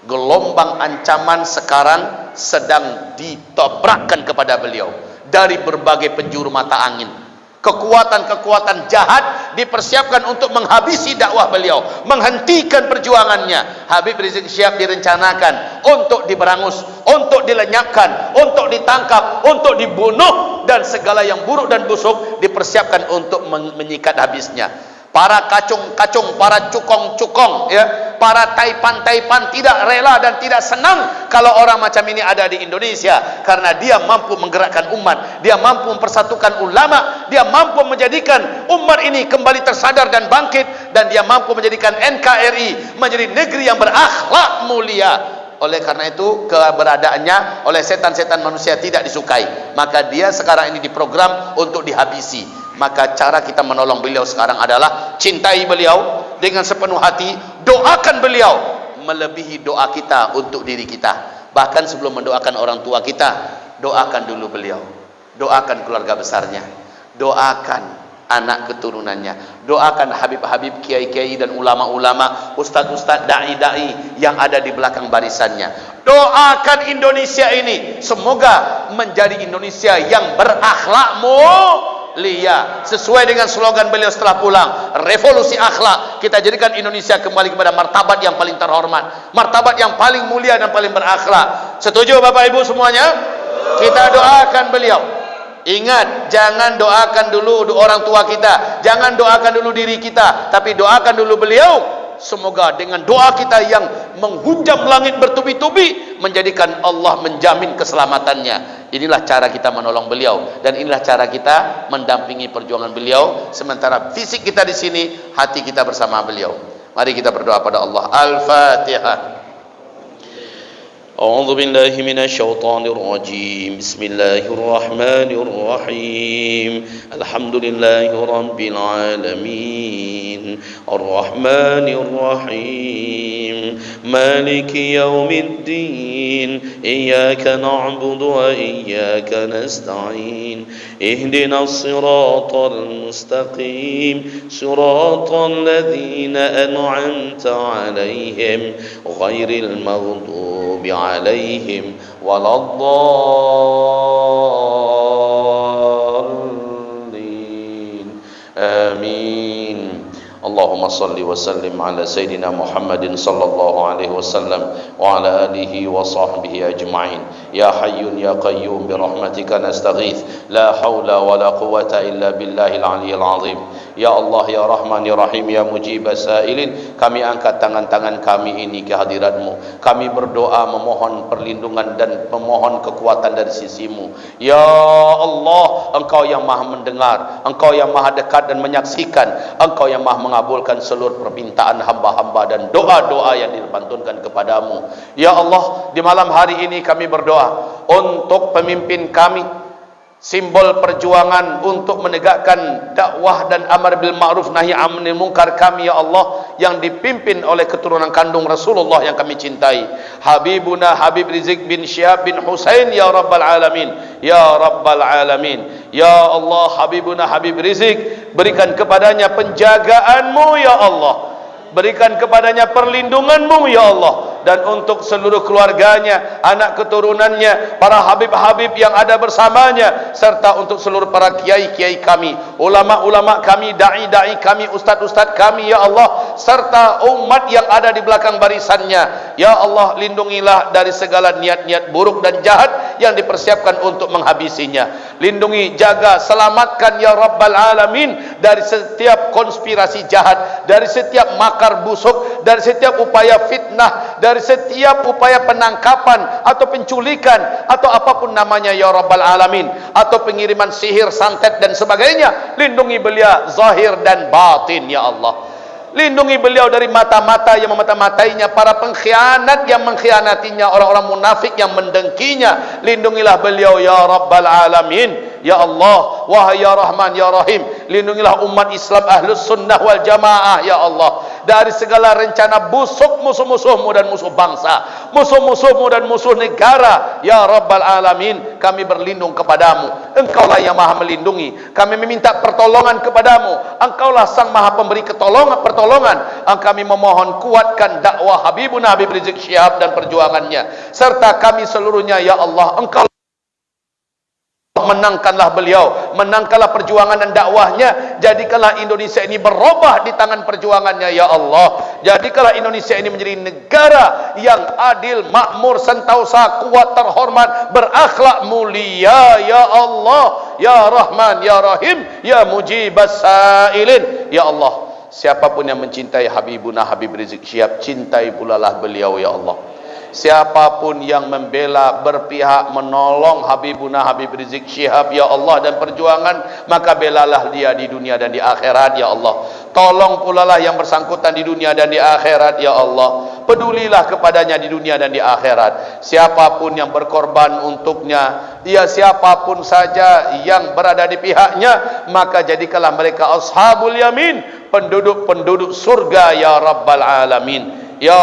Gelombang ancaman sekarang sedang ditobrakkan kepada beliau dari berbagai penjuru mata angin. Kekuatan-kekuatan jahat dipersiapkan untuk menghabisi dakwah beliau, menghentikan perjuangannya. Habib Rizik Syihab direncanakan untuk diberangus, untuk dilenyapkan, untuk ditangkap, untuk dibunuh, dan segala yang buruk dan busuk dipersiapkan untuk menyikat habisnya. Para kacung-kacung, para cukong-cukong, ya, para taipan-taipan tidak rela dan tidak senang kalau orang macam ini ada di Indonesia, karena dia mampu menggerakkan umat, dia mampu mempersatukan ulama, dia mampu menjadikan umat ini kembali tersadar dan bangkit, dan dia mampu menjadikan NKRI menjadi negeri yang berakhlak mulia. Oleh karena itu, keberadaannya oleh setan-setan manusia tidak disukai, maka dia sekarang ini diprogram untuk dihabisi. Maka cara kita menolong beliau sekarang adalah cintai beliau dengan sepenuh hati, doakan beliau melebihi doa kita untuk diri kita. Bahkan sebelum mendoakan orang tua kita, doakan dulu beliau, doakan keluarga besarnya, doakan anak keturunannya, doakan Habib-Habib, kiai-kiai dan ulama-ulama, ustaz-ustaz, da'i-da'i yang ada di belakang barisannya. Doakan Indonesia ini semoga menjadi Indonesia yang berakhlak mulia, sesuai dengan slogan beliau setelah pulang, revolusi akhlak. Kita jadikan Indonesia kembali kepada martabat yang paling terhormat, martabat yang paling mulia dan paling berakhlak. Setuju Bapak Ibu semuanya? Kita doakan beliau. Ingat, jangan doakan dulu orang tua kita, jangan doakan dulu diri kita, tapi doakan dulu beliau. Semoga dengan doa kita yang menghujam langit bertubi-tubi, menjadikan Allah menjamin keselamatannya. Inilah cara kita menolong beliau, dan inilah cara kita mendampingi perjuangan beliau. Sementara fisik kita di sini, hati kita bersama beliau. Mari kita berdoa pada Allah. Al-Fatihah. A'udzu billahi minasyaitonir rajim. Bismillahirrahmanirrahim. Alhamdulillahi rabbil alamin. Arrahmanir rahim. Maliki yaumiddin. Iyyaka na'budu wa iyyaka nasta'in. Ihdinas siratal mustaqim. Siratal ladzina an'amta 'alaihim ghairil maghdubi عليهم ولا الضالين آمين اللهم صل وسلم على سيدنا محمد صلى الله عليه وسلم وعلى آله وصحبه أجمعين يا حي يا قيوم برحمتك نستغيث لا حول ولا قوة إلا بالله العلي العظيم Ya Allah, Ya Rahman, Ya Rahim, Ya Mujib Sa'ilin, kami angkat tangan-tangan kami ini ke hadirat-Mu. Kami berdoa memohon perlindungan dan memohon kekuatan dari sisi-Mu. Ya Allah, Engkau yang Maha mendengar, Engkau yang Maha dekat dan menyaksikan, Engkau yang Maha mengabulkan seluruh permintaan hamba-hamba dan doa-doa yang dipantunkan kepadamu. Ya Allah, di malam hari ini kami berdoa untuk pemimpin kami, simbol perjuangan untuk menegakkan dakwah dan amar bil ma'ruf nahi 'anil munkar kami, ya Allah, yang dipimpin oleh keturunan kandung Rasulullah yang kami cintai, Habibuna Habib Rizik bin Syihab bin Husain, ya Rabbal Alamin, ya Rabbal Alamin. Ya Allah, Habibuna Habib Rizik, berikan kepadanya penjagaanmu, ya Allah, berikan kepadanya perlindunganmu, ya Allah. dan untuk seluruh keluarganya, anak keturunannya, para habib-habib yang ada bersamanya, serta untuk seluruh para kiai-kiai kami, ulama-ulama kami, da'i-da'i kami, ustaz-ustaz kami ya Allah, serta umat yang ada di belakang barisannya. Ya Allah, lindungilah dari segala niat-niat buruk dan jahat yang dipersiapkan untuk menghabisinya. Lindungi, jaga, selamatkan ya Rabbal Alamin dari setiap konspirasi jahat, dari setiap makar busuk, dari setiap upaya fitnah, dari setiap upaya penangkapan atau penculikan atau apapun namanya ya Rabbal Alamin, atau pengiriman sihir, santet dan sebagainya. Lindungi beliau zahir dan batin ya Allah. Lindungi beliau dari mata-mata yang memata-matainya, para pengkhianat yang mengkhianatinya, orang-orang munafik yang mendengkinya. Lindungilah beliau ya Rabbal Alamin. Ya Allah, wahai ya Rahman ya Rahim, lindungilah umat Islam Ahlus Sunnah wal Jamaah ya Allah dari segala rencana busuk musuh-musuhmu dan musuh bangsa, musuh-musuhmu dan musuh negara ya Rabbal Alamin. Kami berlindung kepadamu, Engkaulah yang maha melindungi. Kami meminta pertolongan kepadamu, Engkaulah sang maha pemberi pertolongan. Kami memohon kuatkan dakwah Habibuna Habib Rizik Syihab dan perjuangannya, serta kami seluruhnya ya Allah. Engkau menangkanlah beliau, menangkanlah perjuangan dan dakwahnya. Jadikanlah Indonesia ini berubah di tangan perjuangannya ya Allah. Jadikanlah Indonesia ini menjadi negara yang adil, makmur, sentosa, kuat, terhormat, berakhlak mulia ya Allah. Ya Rahman ya Rahim ya Mujibas Sailin. Ya Allah, siapapun yang mencintai Habibuna Habib Rizik Syihab, cintai pula lah beliau ya Allah. Siapapun yang membela, berpihak, menolong Habibuna Habib Rizik Syihab ya Allah dan perjuangan, maka belalah dia di dunia dan di akhirat ya Allah. Tolong pula lah yang bersangkutan di dunia dan di akhirat ya Allah. Pedulilah kepadanya di dunia dan di akhirat. Siapapun yang berkorban untuknya, ya siapapun saja yang berada di pihaknya, maka jadikanlah mereka ashabul yamin, penduduk-penduduk surga ya Rabbal Alamin. Ya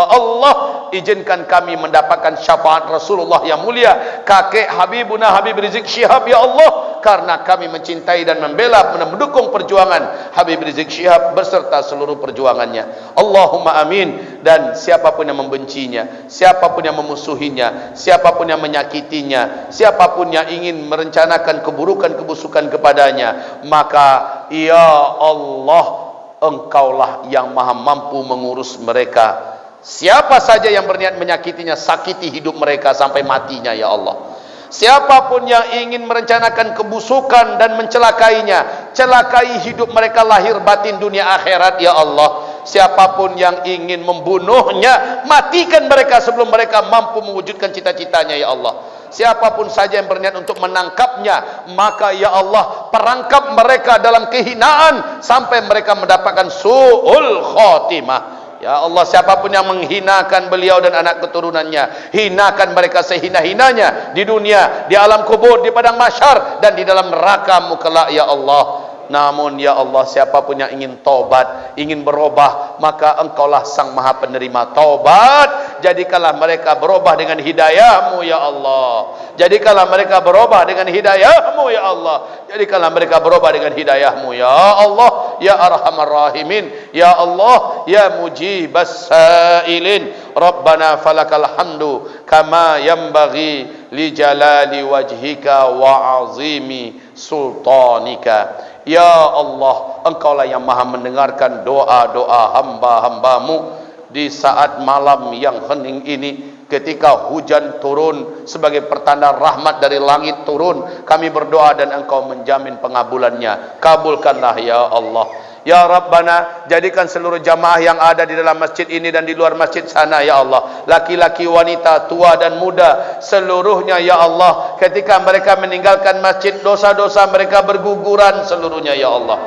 Allah, izinkan kami mendapatkan syafaat Rasulullah yang mulia, kakek Habibuna Habib Rizik Syihab ya Allah, karena kami mencintai dan membela dan mendukung perjuangan Habib Rizik Syihab beserta seluruh perjuangannya. Allahumma amin. Dan siapapun yang membencinya, siapapun yang memusuhinya, siapapun yang menyakitinya, siapapun yang ingin merencanakan keburukan-kebusukan kepadanya, maka ya Allah, Engkaulah yang maha mampu mengurus mereka. Siapa saja yang berniat menyakitinya, sakiti hidup mereka sampai matinya ya Allah. Siapapun yang ingin merencanakan kebusukan dan mencelakainya, celakai hidup mereka lahir batin dunia akhirat ya Allah. Siapapun yang ingin membunuhnya, matikan mereka sebelum mereka mampu mewujudkan cita-citanya ya Allah. Siapapun saja yang berniat untuk menangkapnya, maka ya Allah, perangkap mereka dalam kehinaan sampai mereka mendapatkan su'ul khotimah. Ya Allah, siapapun yang menghinakan beliau dan anak keturunannya, hinakan mereka sehina-hinanya di dunia, di alam kubur, di padang mahsyar, dan di dalam neraka-Mu kelak ya Allah. Namun ya Allah, siapapun yang ingin taubat, ingin berubah, maka Engkaulah sang maha penerima taubat. Jadikanlah mereka berubah dengan hidayah-Mu ya Allah. Jadikanlah mereka berubah dengan hidayah-Mu ya Allah. Jadikanlah mereka berubah dengan hidayah-Mu ya Allah. Ya Arhamar Rahimin, ya Allah, ya Mujibas Sailin. Rabbana falakal hamdu kama yanbaghi li jalali wajhika wa azimi sultanika. Ya Allah, Engkaulah yang maha mendengarkan doa-doa hamba-hambamu di saat malam yang hening ini, ketika hujan turun sebagai pertanda rahmat dari langit turun. Kami berdoa dan Engkau menjamin pengabulannya. Kabulkanlah ya Allah. Ya Rabbana, jadikan seluruh jamaah yang ada di dalam masjid ini dan di luar masjid sana ya Allah, laki-laki, wanita, tua dan muda, seluruhnya ya Allah, ketika mereka meninggalkan masjid, dosa-dosa mereka berguguran seluruhnya ya Allah.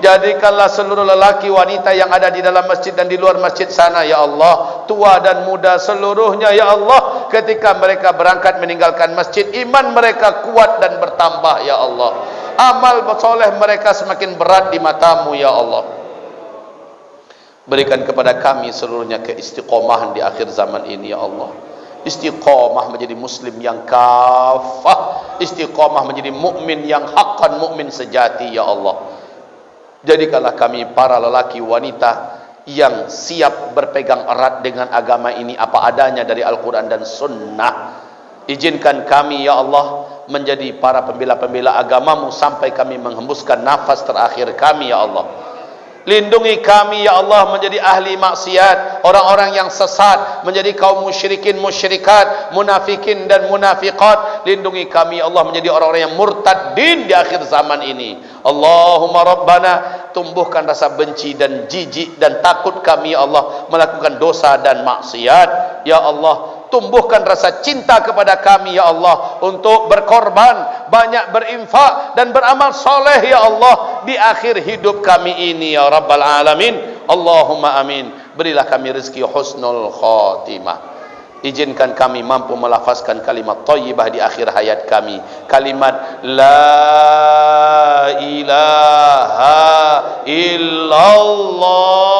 Jadikanlah seluruh lelaki wanita yang ada di dalam masjid dan di luar masjid sana ya Allah, tua dan muda seluruhnya ya Allah, ketika mereka berangkat meninggalkan masjid, iman mereka kuat dan bertambah ya Allah. Amal soleh mereka semakin berat di mata-Mu ya Allah. Berikan kepada kami seluruhnya keistiqomahan di akhir zaman ini ya Allah. Istiqomah menjadi muslim yang kafah, istiqomah menjadi mukmin yang haqqan, mukmin sejati ya Allah. Jadikanlah kami para lelaki wanita yang siap berpegang erat dengan agama ini apa adanya dari Al-Quran dan Sunnah. Izinkan kami ya Allah menjadi para pembela-pembela agamamu sampai kami menghembuskan nafas terakhir kami ya Allah. Lindungi kami ya Allah menjadi ahli maksiat, orang-orang yang sesat, menjadi kaum musyrikin, musyrikat, munafikin dan munafiqat. Lindungi kami ya Allah menjadi orang-orang yang murtadin di akhir zaman ini. Allahumma Rabbana, tumbuhkan rasa benci dan jijik dan takut kami ya Allah melakukan dosa dan maksiat. Ya Allah, tumbuhkan rasa cinta kepada kami ya Allah untuk berkorban, banyak berinfak dan beramal soleh ya Allah di akhir hidup kami ini ya Rabbal Alamin. Allahumma amin. Berilah kami rezeki husnul khatimah. Izinkan kami mampu melafazkan kalimat thayyibah di akhir hayat kami, kalimat la ilaha illallah.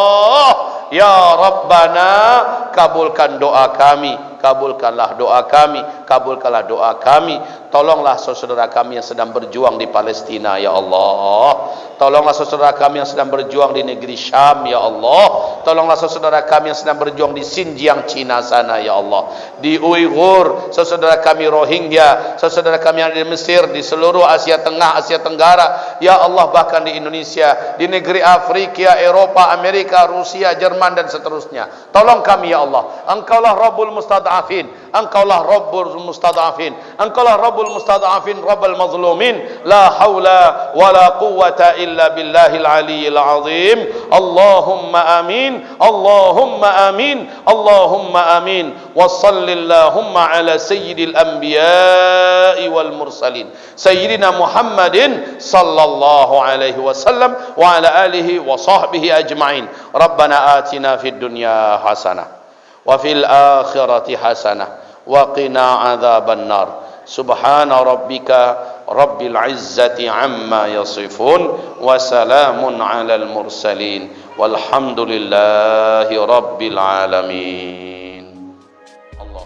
Ya Rabbana, kabulkan doa kami, kabulkanlah doa kami, kabulkanlah doa kami. Tolonglah saudara kami yang sedang berjuang di Palestina ya Allah. Tolonglah saudara kami yang sedang berjuang di negeri Syam ya Allah. Tolonglah saudara kami yang sedang berjuang di Xinjiang Cina sana ya Allah. Di Uighur, saudara kami Rohingya, saudara kami yang di Mesir, di seluruh Asia Tengah, Asia Tenggara ya Allah, bahkan di Indonesia, di negeri Afrika, Eropa, Amerika, Rusia, Jerman dan seterusnya. Tolong kami ya Allah. Engkaulah Rabbul Mustad'afin, Engkaulah Rabbul Mustad'afin, Engkaulah Rabbul Mustad'afin, Rabbul Mazlumin. La hawla wa la quwwata illa billahil aliyyil azim. Allahumma amin, Allahumma amin, Allahumma amin. Wa sallillahumma ala sayyidil anbiya'i wal mursalin, sayyidina Muhammadin sallallahu alaihi wasallam wa ala alihi wa sahbihi ajma'in. Rabbana atina fid dunya hasanah wa fil akhirati hasanah wa qina adzaban nar. Subhana rabbika rabbil izzati amma yasifun wa salamun alal mursalin walhamdulillahi rabbil alamin. Allah